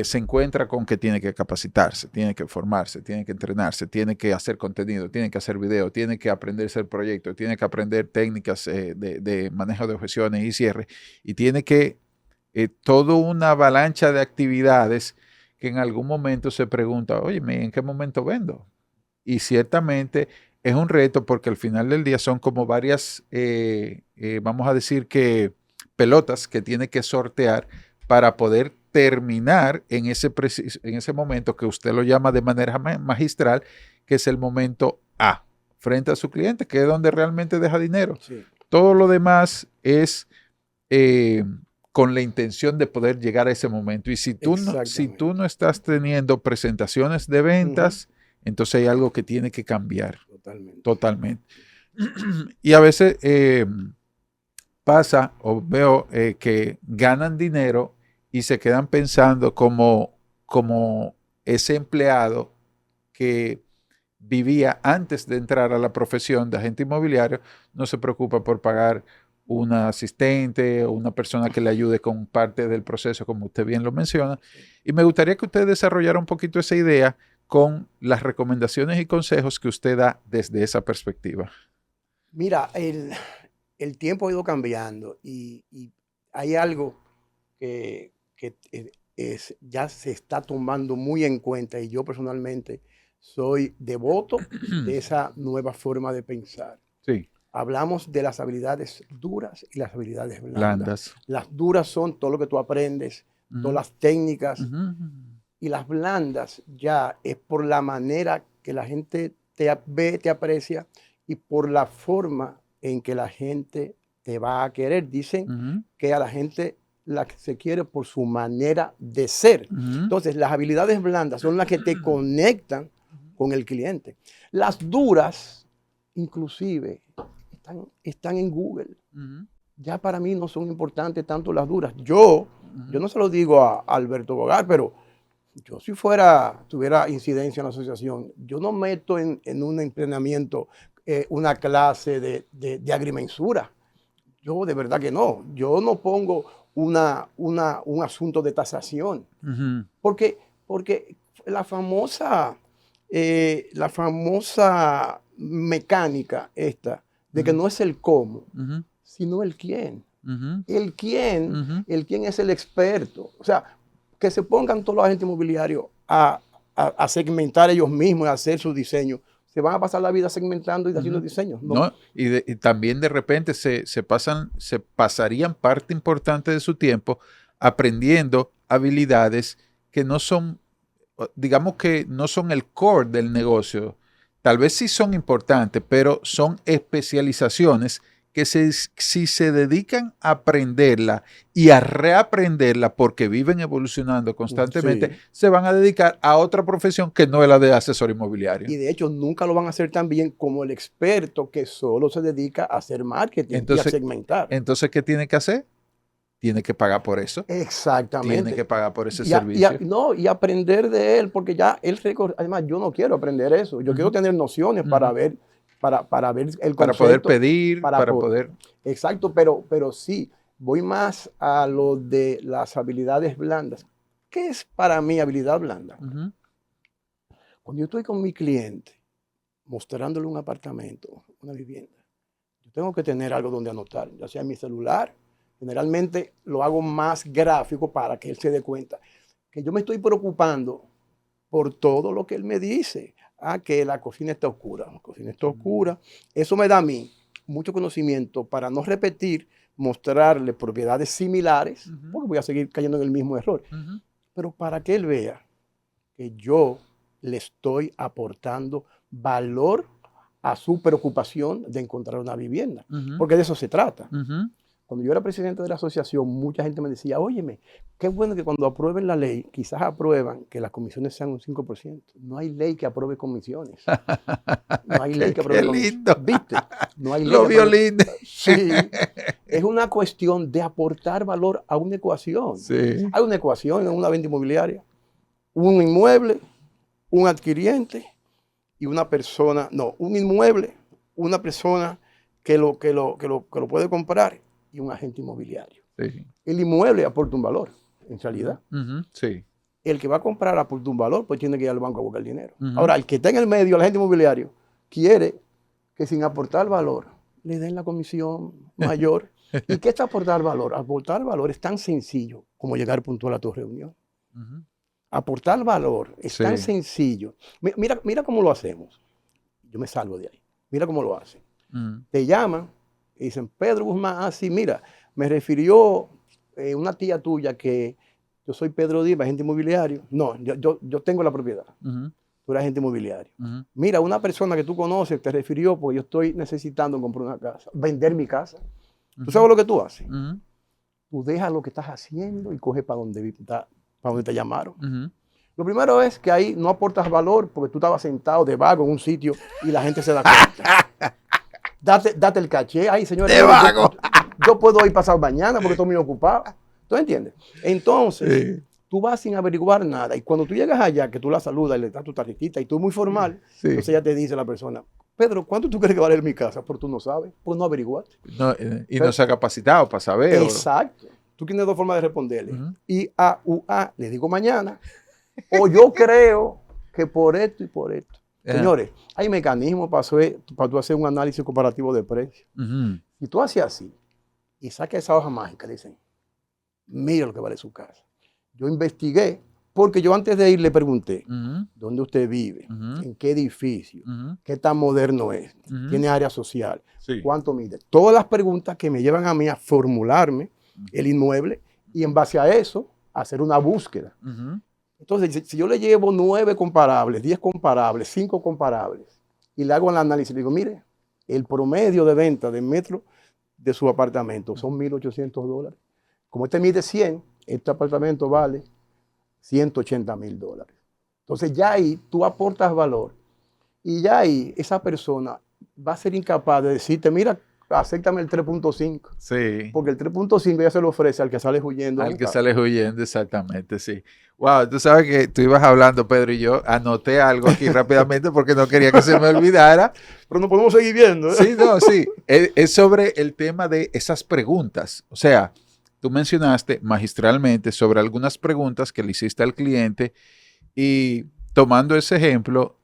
se encuentra con que tiene que capacitarse, tiene que formarse, tiene que entrenarse, tiene que hacer contenido, tiene que hacer video, tiene que aprenderse el proyecto, tiene que aprender técnicas de manejo de objeciones y cierre, y tiene que toda una avalancha de actividades que en algún momento se pregunta, oye, ¿en qué momento vendo? Y ciertamente es un reto porque al final del día son como varias, vamos a decir que pelotas que tiene que sortear para poder terminar en ese momento que usted lo llama de manera magistral, que es el momento A, frente a su cliente, que es donde realmente deja dinero. Sí. Todo lo demás es con la intención de poder llegar a ese momento. Y si tú no estás teniendo presentaciones de ventas, entonces hay algo que tiene que cambiar. Totalmente. Y a veces pasa o veo que ganan dinero y se quedan pensando como ese empleado que vivía antes de entrar a la profesión de agente inmobiliario, no se preocupa por pagar una asistente o una persona que le ayude con parte del proceso, como usted bien lo menciona. Y me gustaría que usted desarrollara un poquito esa idea con las recomendaciones y consejos que usted da desde esa perspectiva. Mira, el tiempo ha ido cambiando y hay algo que ya se está tomando muy en cuenta y yo personalmente soy devoto de esa nueva forma de pensar. Sí. Hablamos de las habilidades duras y las habilidades blandas. Las duras son todo lo que tú aprendes, todas las técnicas, y las blandas ya es por la manera que la gente te ve, te aprecia y por la forma en que la gente te va a querer. Dicen que a la gente la que se quiere por su manera de ser. Entonces, las habilidades blandas son las que te conectan con el cliente. Las duras, inclusive, están en Google. Ya para mí no son importantes tanto las duras. Yo no se lo digo a Alberto Bogar, pero yo si tuviera incidencia en la asociación, yo no meto en un entrenamiento una clase de agrimensura. Yo de verdad que no. Yo no pongo un asunto de tasación. Porque la famosa mecánica esta de que no es el cómo, sino el quién. El quién es el experto. O sea, que se pongan todos los agentes inmobiliarios a segmentar ellos mismos, a hacer su diseño. Se van a pasar la vida segmentando y haciendo diseños. No, y también de repente se pasarían parte importante de su tiempo aprendiendo habilidades que no son, digamos que no son el core del negocio. Tal vez sí son importantes, pero son especializaciones que si se dedican a aprenderla y a reaprenderla porque viven evolucionando constantemente, Sí. se van a dedicar a otra profesión que no es la de asesor inmobiliario. Y de hecho nunca lo van a hacer tan bien como el experto que solo se dedica a hacer marketing y a Entonces, segmentar. entonces, ¿qué tiene que hacer? Tiene que pagar por eso. Exactamente. Tiene que pagar por ese Y servicio. no, y aprender de él, porque ya él además yo no quiero aprender eso, yo quiero tener nociones para ver, para ver el concepto. Para poder pedir, para poder. Exacto, pero sí, voy más a lo de las habilidades blandas. ¿Qué es para mí habilidad blanda? Cuando yo estoy con mi cliente mostrándole un apartamento, una vivienda, yo tengo que tener algo donde anotar, ya sea en mi celular. Generalmente lo hago más gráfico para que él se dé cuenta que yo me estoy preocupando por todo lo que él me dice. Que la cocina está oscura, la cocina está oscura. Eso me da a mí mucho conocimiento para no repetir, mostrarle propiedades similares, porque voy a seguir cayendo en el mismo error. Pero para que él vea que yo le estoy aportando valor a su preocupación de encontrar una vivienda, porque de eso se trata. Cuando yo era presidente de la asociación, mucha gente me decía, óyeme, qué bueno que cuando aprueben la ley, quizás aprueban que las comisiones sean un 5%. No hay ley que apruebe comisiones. No hay ley que apruebe comisiones. Lindo. ¿Viste? No hay ley Lo violín. Sí. Es una cuestión de aportar valor a una ecuación. Sí. Hay una ecuación en una venta inmobiliaria. Un inmueble, un adquiriente y una persona, no, un inmueble, una persona que lo puede comprar y un agente inmobiliario. Sí. El inmueble aporta un valor, en realidad. Sí. El que va a comprar aporta un valor, pues tiene que ir al banco a buscar el dinero. Ahora, el que está en el medio, el agente inmobiliario, quiere que sin aportar valor le den la comisión mayor. ¿Y qué es aportar valor? Aportar valor es tan sencillo como llegar puntual a tu reunión. Aportar valor es tan sencillo. Mira cómo lo hacemos. Yo me salgo de ahí. Mira cómo lo hacen. Te llaman y dicen, Pedro Guzmán, así, mira, me refirió una tía tuya que yo soy Pedro Díaz, agente inmobiliario. No, yo tengo la propiedad. Tú eres agente inmobiliario. Mira, una persona que tú conoces te refirió porque yo estoy necesitando comprar una casa, vender mi casa. ¿Tú sabes lo que tú haces? Tú dejas lo que estás haciendo y coges para donde te llamaron. Lo primero es que ahí no aportas valor porque tú estabas sentado de vago en un sitio y la gente se da cuenta. Date el caché. Ay, señores, de vago. Yo puedo ir pasado mañana porque estoy muy ocupado. ¿Tú entiendes? Entonces, tú vas sin averiguar nada. Y cuando tú llegas allá, que tú la saludas y le das tu tarjetita y tú muy formal, entonces ya te dice la persona, Pedro, ¿cuánto tú crees que vale mi casa? Pero tú no sabes, pues no averiguaste. No, no se ha capacitado para saber. Exacto. Tú tienes dos formas de responderle. IAUA, le digo mañana, o yo creo que por esto y por esto. Señores, hay mecanismos para tú hacer un análisis comparativo de precios. Si tú haces así y sacas esa hoja mágica, dicen, mira lo que vale su casa. Yo investigué, porque yo antes de ir le pregunté, ¿dónde usted vive? ¿En qué edificio? ¿Qué tan moderno es? ¿Tiene área social? ¿Cuánto mide? Todas las preguntas que me llevan a mí a formularme el inmueble y en base a eso hacer una búsqueda. Entonces, si yo le llevo 9 comparables, 10 comparables, 5 comparables, y le hago el análisis, le digo, mire, el promedio de venta de metro de su apartamento son $1,800. Como este mide 100, este apartamento vale $180,000. Entonces ya ahí tú aportas valor y ya ahí esa persona va a ser incapaz de decirte, mira, acéptame el 3.5. Sí. Porque el 3.5 ya se lo ofrece al que sale huyendo. Al que sale huyendo, exactamente, sí. Wow, tú sabes que tú ibas hablando, Pedro, y yo anoté algo aquí rápidamente porque no quería que se me olvidara. Pero no podemos seguir viendo. Sí, no, sí. Es sobre el tema de esas preguntas. O sea, tú mencionaste magistralmente sobre algunas preguntas que le hiciste al cliente y tomando ese ejemplo,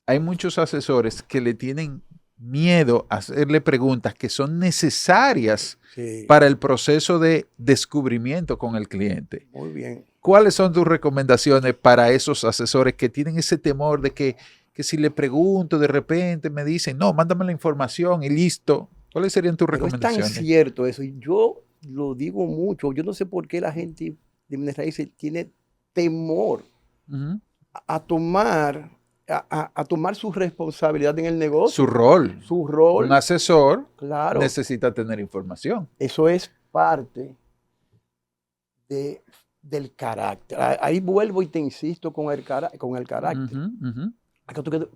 hay muchos asesores que le tienen miedo a hacerle preguntas que son necesarias para el proceso de descubrimiento con el cliente. Muy bien. ¿Cuáles son tus recomendaciones para esos asesores que tienen ese temor de que si le pregunto de repente me dicen, no, mándame la información y listo? ¿Cuáles serían tus recomendaciones? Es tan cierto eso. Y yo lo digo mucho. Yo no sé por qué la gente de bienes raíces tiene temor a tomar a tomar su responsabilidad en el negocio. Su rol. Su rol. Un asesor Claro. necesita tener información. Eso es parte del carácter. Ahí vuelvo y te insisto con el carácter.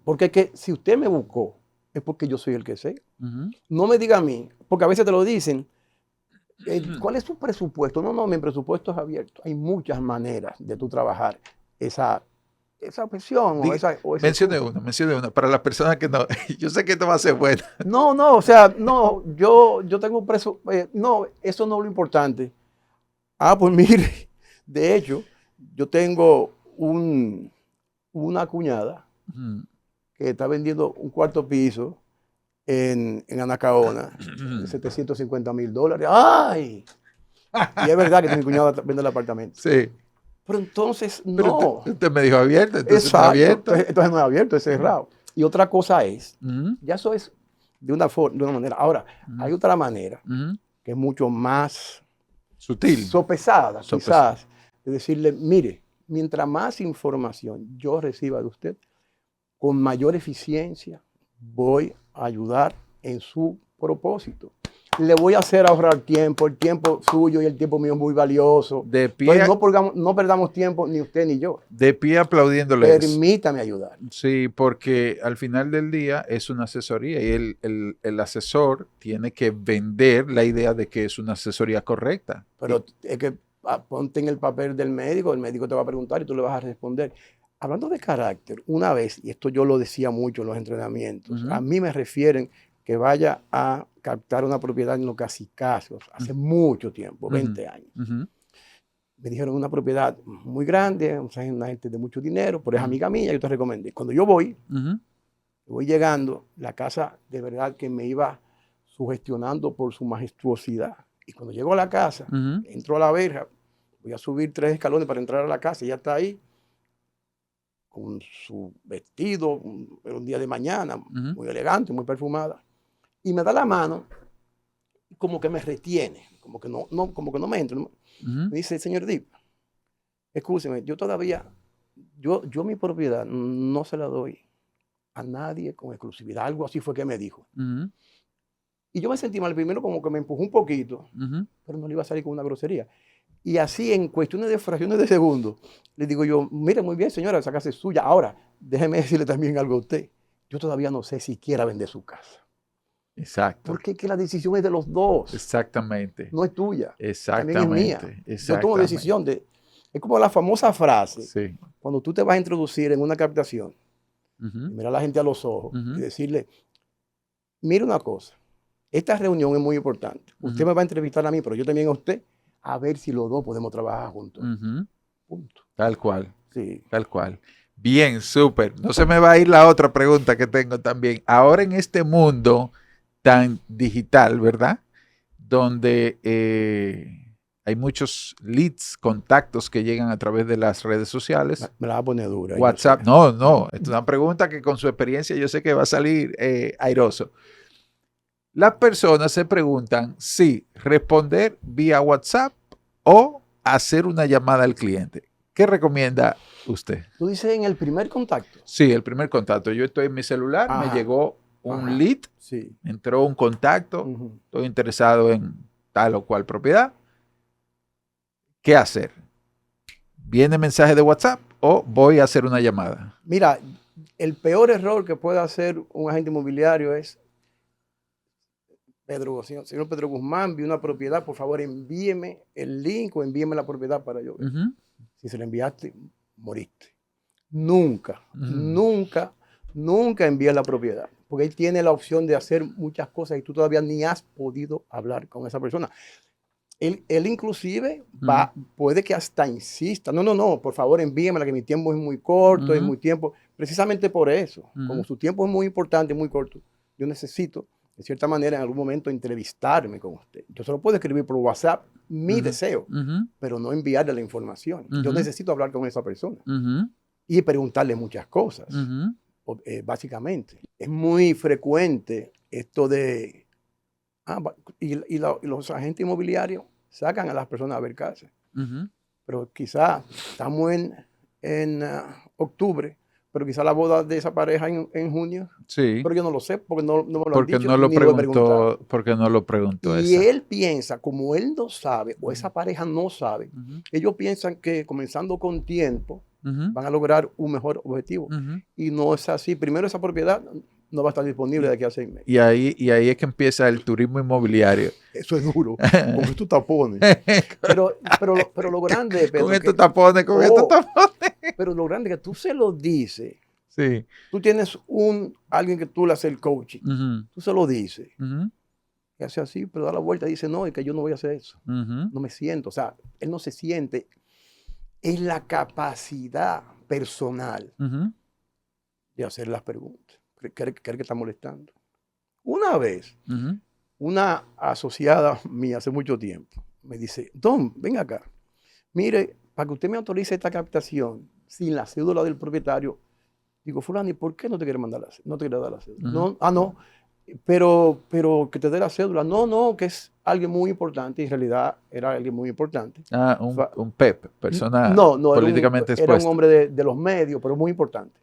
Porque es que si usted me buscó, es porque yo soy el que sé. No me diga a mí, porque a veces te lo dicen, ¿cuál es tu presupuesto? No, mi presupuesto es abierto. Hay muchas maneras de tú trabajar esa opción. Mencione una. Para las personas que no, yo sé que esto va a ser bueno. No, o sea, no, yo tengo un presupuesto. No, eso no es lo importante. Pues mire, de hecho, yo tengo una cuñada que está vendiendo un cuarto piso en Anacaona, $750,000. ¡Ay! Y es verdad que mi cuñada vende el apartamento. Sí. Pero entonces, no. Pero usted me dijo abierto, entonces exacto, está abierto. Entonces no es abierto, es cerrado. Y otra cosa es, ya eso es de una manera. Ahora, hay otra manera que es mucho más sutil, sopesada, quizás, de decirle, mire, mientras más información yo reciba de usted, con mayor eficiencia voy a ayudar en su propósito. Le voy a hacer ahorrar tiempo, el tiempo suyo y el tiempo mío es muy valioso. De pie, entonces no perdamos tiempo ni usted ni yo. De pie aplaudiéndole. Permítame ayudar. Sí, porque al final del día es una asesoría y el asesor tiene que vender la idea de que es una asesoría correcta. Pero es que ponte en el papel del médico, el médico te va a preguntar y tú le vas a responder. Hablando de carácter, una vez, y esto yo lo decía mucho en los entrenamientos, a mí me refieren que vaya a captar una propiedad en los cacicazgos hace mucho tiempo, 20 años. Me dijeron una propiedad muy grande, una gente de mucho dinero, pero es amiga mía, yo te recomendé. Cuando yo voy llegando, la casa de verdad que me iba sugestionando por su majestuosidad. Y cuando llego a la casa, entro a la verja, voy a subir 3 escalones para entrar a la casa, y ella está ahí con su vestido, un día de mañana, muy elegante, muy perfumada. Y me da la mano, como que me retiene, como que no me entra. Me dice, señor Dip, escúcheme, yo mi propiedad no se la doy a nadie con exclusividad. Algo así fue que me dijo. Y yo me sentí mal, primero como que me empujó un poquito, pero no le iba a salir con una grosería. Y así, en cuestiones de fracciones de segundos, le digo yo, mire, muy bien, señora, esa casa es suya. Ahora, déjeme decirle también algo a usted. Yo todavía no sé si quiera vender su casa. Exacto. Porque es que la decisión es de los dos. Exactamente. No es tuya. Exactamente. También es mía. Yo tomo decisión de... Es como la famosa frase, cuando tú te vas a introducir en una captación, mirar a la gente a los ojos y decirle, mire una cosa, esta reunión es muy importante. Usted me va a entrevistar a mí, pero yo también a usted, a ver si los dos podemos trabajar juntos. Punto. Tal cual. Sí. Tal cual. Bien, súper. No se me va a ir la otra pregunta que tengo también. Ahora en este mundo tan digital, ¿verdad? Donde hay muchos leads, contactos que llegan a través de las redes sociales. Me la va a poner dura. WhatsApp. No. Es una pregunta que con su experiencia yo sé que va a salir airoso. Las personas se preguntan si responder vía WhatsApp o hacer una llamada al cliente. ¿Qué recomienda usted? ¿Tú dices en el primer contacto? Sí, el primer contacto. Yo estoy en mi celular, me llegó un lead, entró un contacto, estoy interesado en tal o cual propiedad. ¿Qué hacer? ¿Viene mensaje de WhatsApp o voy a hacer una llamada? Mira, el peor error que puede hacer un agente inmobiliario es, señor Pedro Guzmán, vi una propiedad, por favor envíeme el link o envíeme la propiedad para yo ver. Si se la enviaste, moriste. Nunca envíes la propiedad, porque él tiene la opción de hacer muchas cosas y tú todavía ni has podido hablar con esa persona. Él inclusive puede que hasta insista, no, por favor envíemela, que mi tiempo es muy corto, es muy tiempo. Precisamente por eso, como su tiempo es muy importante, muy corto, yo necesito, de cierta manera, en algún momento entrevistarme con usted. Yo solo puedo escribir por WhatsApp mi deseo, pero no enviarle la información. Yo necesito hablar con esa persona y preguntarle muchas cosas, básicamente. Es muy frecuente esto de... y los agentes inmobiliarios sacan a las personas a ver casas. Pero quizás estamos en octubre, pero quizá la boda de esa pareja en junio, Sí, pero yo no lo sé porque no me lo han porque dicho, no lo ni lo he preguntado. preguntó, porque no lo preguntó Y esa. él piensa, como él no sabe, o esa pareja no sabe, Ujú, ellos piensan que comenzando con tiempo ujú, van a lograr un mejor objetivo. ujú. Y no es así. Primero, esa propiedad no va a estar disponible de aquí a 6 meses. Y ahí es que empieza el turismo inmobiliario. Eso es duro, con estos tapones. Pero lo grande, Con Pedro, estos que, tapones, con estos oh, tapones. pero lo grande que tú se lo dices. Sí. Tú tienes alguien que tú le haces el coaching. Ujú, Tú se lo dices. ujú, Y hace así, pero da la vuelta y dice, no, es que yo no voy a hacer eso. ujú, No me siento. O sea, él no se siente. Es la capacidad personal ujú, de hacer las preguntas. Cree que está molestando. Una vez, ujú, una asociada mía hace mucho tiempo me dice, Don, ven acá. Mire, para que usted me autorice esta captación sin la cédula del propietario. Digo, fulano, ¿y por qué no te quiere mandar no te quiere dar la cédula? ujú. No, no, pero que te dé la cédula. No, que es alguien muy importante. En realidad era alguien muy importante. Ah, un PEP, persona No, políticamente era un expuesta. hombre de los medios, pero muy importante.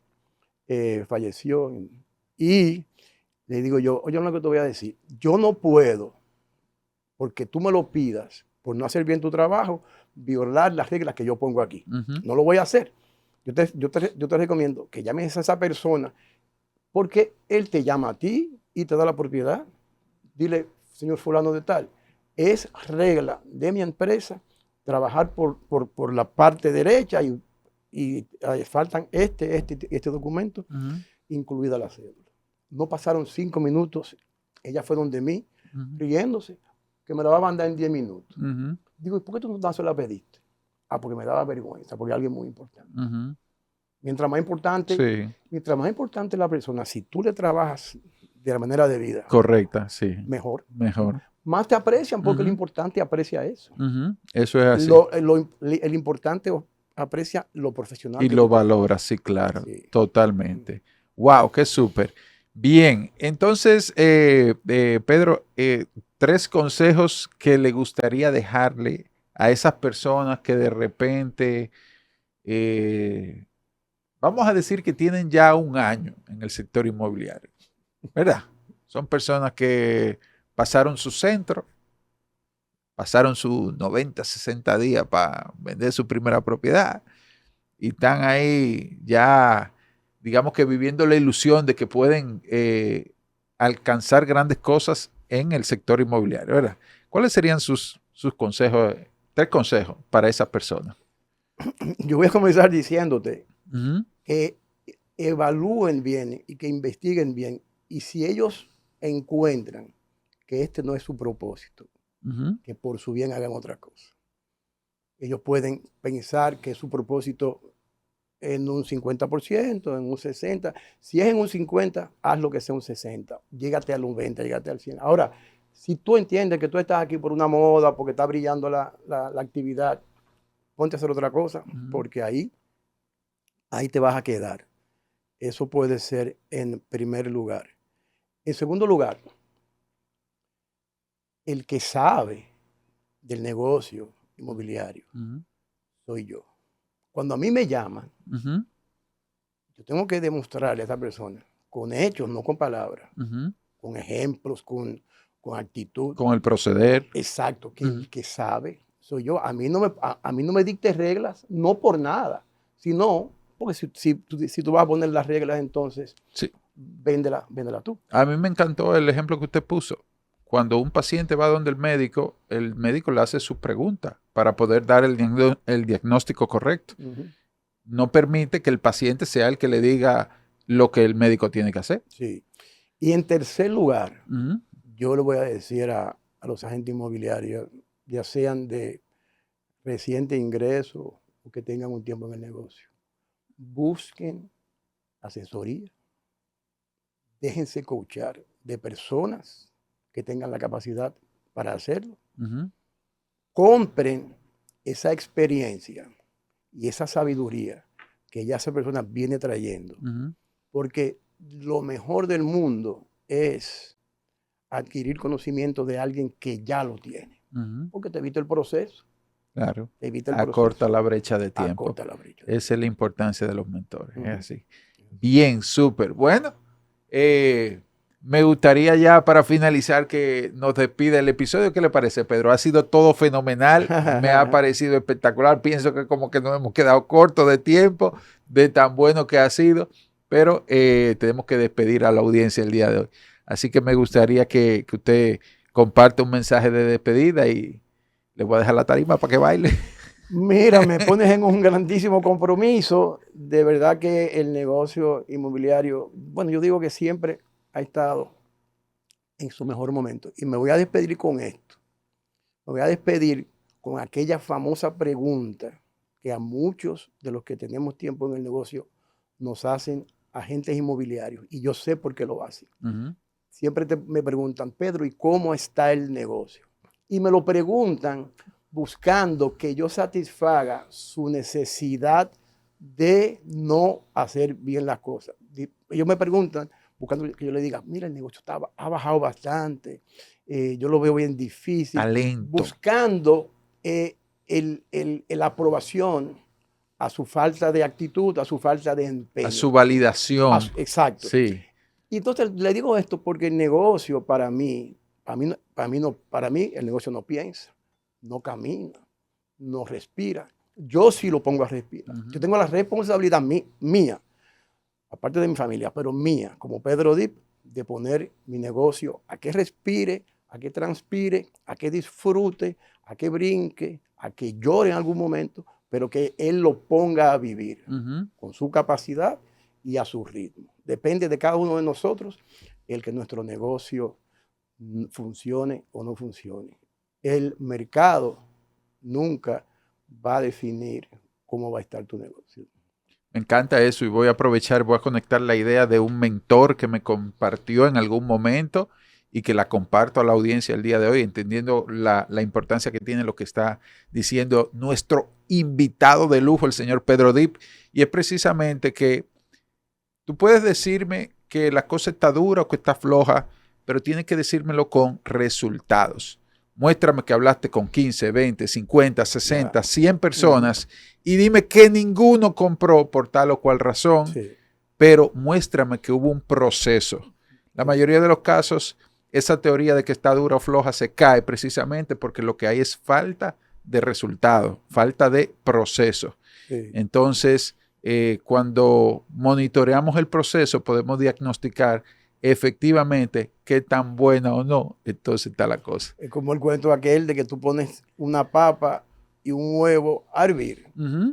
Falleció. Y le digo yo, oye, lo que te voy a decir, yo no puedo, porque tú me lo pidas, por no hacer bien tu trabajo, violar las reglas que yo pongo aquí. Ujú, No lo voy a hacer. Yo te recomiendo que llames a esa persona porque él te llama a ti y te da la propiedad. Dile, señor fulano de tal, es regla de mi empresa trabajar por la parte derecha y faltan este documento, ujú, incluida la cédula. No pasaron 5 minutos, ella fue donde mí, ujú, riéndose, que me la va a mandar en 10 minutos. ujú, Digo, ¿y por qué tú no se la pediste? Ah, porque me daba vergüenza, porque es alguien muy importante. ujú. Mientras más importante, Sí, mientras más importante la persona, si tú le trabajas de la manera debida, correcta, sí. mejor. Mejor. Más te aprecian porque el Ujú, importante aprecia eso. ujú. Eso es así. El importante aprecia lo profesional Y que lo tú tienes. valora, sí, claro, Sí. totalmente. Wow, qué súper. Bien, entonces, Pedro, 3 consejos que le gustaría dejarle a esas personas que de repente, eh, vamos a decir que tienen ya un año en el sector inmobiliario, ¿verdad? Son personas que pasaron su centro, pasaron sus 90, 60 días para vender su primera propiedad y están ahí ya, digamos que viviendo la ilusión de que pueden alcanzar grandes cosas en el sector inmobiliario, ¿verdad? ¿Cuáles serían sus consejos, 3 consejos para esas personas? Yo voy a comenzar diciéndote Ujú, que evalúen bien y que investiguen bien. Y si ellos encuentran que este no es su propósito, ujú, que por su bien hagan otra cosa. Ellos pueden pensar que su propósito en un 50%, en un 60%. Si es en un 50%, haz lo que sea un 60%. Llégate al 90%, llégate al 100%. Ahora, si tú entiendes que tú estás aquí por una moda, porque está brillando la actividad, ponte a hacer otra cosa, ujú, porque ahí te vas a quedar. Eso puede ser en primer lugar. En segundo lugar, el que sabe del negocio inmobiliario ujú, soy yo. Cuando a mí me llaman, ujú, yo tengo que demostrarle a esa persona, con hechos, no con palabras, ujú. con ejemplos, con actitud. Con el proceder. Exacto, que Ujú. el que sabe soy yo. A mí no me dictes reglas, no por nada, sino porque si tú vas a poner las reglas, entonces Sí. véndela tú. A mí me encantó el ejemplo que usted puso. Cuando un paciente va donde el médico le hace sus preguntas para poder dar el diagnóstico correcto. Ujú. No permite que el paciente sea el que le diga lo que el médico tiene que hacer. Sí. Y en tercer lugar, Ujú, yo le voy a decir a los agentes inmobiliarios, ya sean de reciente ingreso o que tengan un tiempo en el negocio, busquen asesoría, déjense coachar de personas que tengan la capacidad para hacerlo, ujú, compren esa experiencia y esa sabiduría que ya esa persona viene trayendo, ujú, porque lo mejor del mundo es adquirir conocimiento de alguien que ya lo tiene, ujú. porque te evita el proceso, Claro. te evita el Acorta proceso, la brecha de tiempo. acorta la brecha de Esa es tiempo. la importancia de los mentores. Es Ujú. así. Bien, súper. Bueno, me gustaría ya para finalizar que nos despida el episodio. ¿Qué le parece, Pedro? Ha sido todo fenomenal, me ha parecido espectacular. Pienso que como que nos hemos quedado cortos de tiempo, de tan bueno que ha sido, pero tenemos que despedir a la audiencia el día de hoy. Así que me gustaría que usted comparte un mensaje de despedida y le voy a dejar la tarima para que baile. Mira, me pones en un grandísimo compromiso. De verdad que el negocio inmobiliario, bueno, yo digo que siempre ha estado en su mejor momento. Y me voy a despedir con esto. Me voy a despedir con aquella famosa pregunta que a muchos de los que tenemos tiempo en el negocio nos hacen agentes inmobiliarios. Y yo sé por qué lo hacen. Siempre me preguntan, Pedro, ¿y cómo está el negocio? Y me lo preguntan buscando que yo satisfaga su necesidad de no hacer bien las cosas. Ellos me preguntan, buscando que yo les diga, mira, el negocio ha bajado bastante, yo lo veo bien difícil. Talento. Buscando la aprobación a su falta de actitud, a su falta de empeño. A su validación. Exacto. Sí. Y entonces le digo esto porque el negocio para mí el negocio no piensa, no camina, no respira. Yo sí lo pongo a respirar. Yo tengo la responsabilidad mía, aparte de mi familia, pero mía, como Pedro Dip, de poner mi negocio a que respire, a que transpire, a que disfrute, a que brinque, a que llore en algún momento, pero que él lo ponga a vivir con su capacidad y a su ritmo. Depende de cada uno de nosotros el que nuestro negocio funcione o no funcione. El mercado nunca va a definir cómo va a estar tu negocio. Me encanta eso y voy a conectar la idea de un mentor que me compartió en algún momento y que la comparto a la audiencia el día de hoy, entendiendo la importancia que tiene lo que está diciendo nuestro invitado de lujo, el señor Pedro Dip, y es precisamente que tú puedes decirme que la cosa está dura o que está floja, pero tienes que decírmelo con resultados. Muéstrame que hablaste con 15, 20, 50, 60, 100 personas y dime que ninguno compró por tal o cual razón, pero muéstrame que hubo un proceso. La mayoría de los casos, esa teoría de que está dura o floja se cae precisamente porque lo que hay es falta de resultado, falta de proceso. Entonces, cuando monitoreamos el proceso, podemos diagnosticar efectivamente qué tan buena o no, entonces está la cosa. Es como el cuento aquel de que tú pones una papa y un huevo a hervir.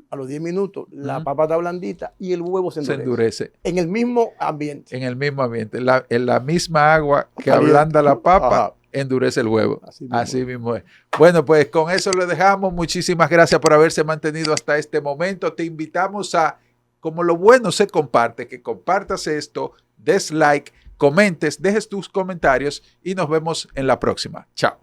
A los 10 minutos, la papa está blandita y el huevo se endurece. En el mismo ambiente. En el mismo ambiente. En la misma agua que ablanda la papa, endurece el huevo. Así mismo es. Bueno, pues con eso lo dejamos. Muchísimas gracias por haberse mantenido hasta este momento. Te invitamos a, como lo bueno se comparte, que compartas esto, des like, comentes, dejes tus comentarios y nos vemos en la próxima. Chao.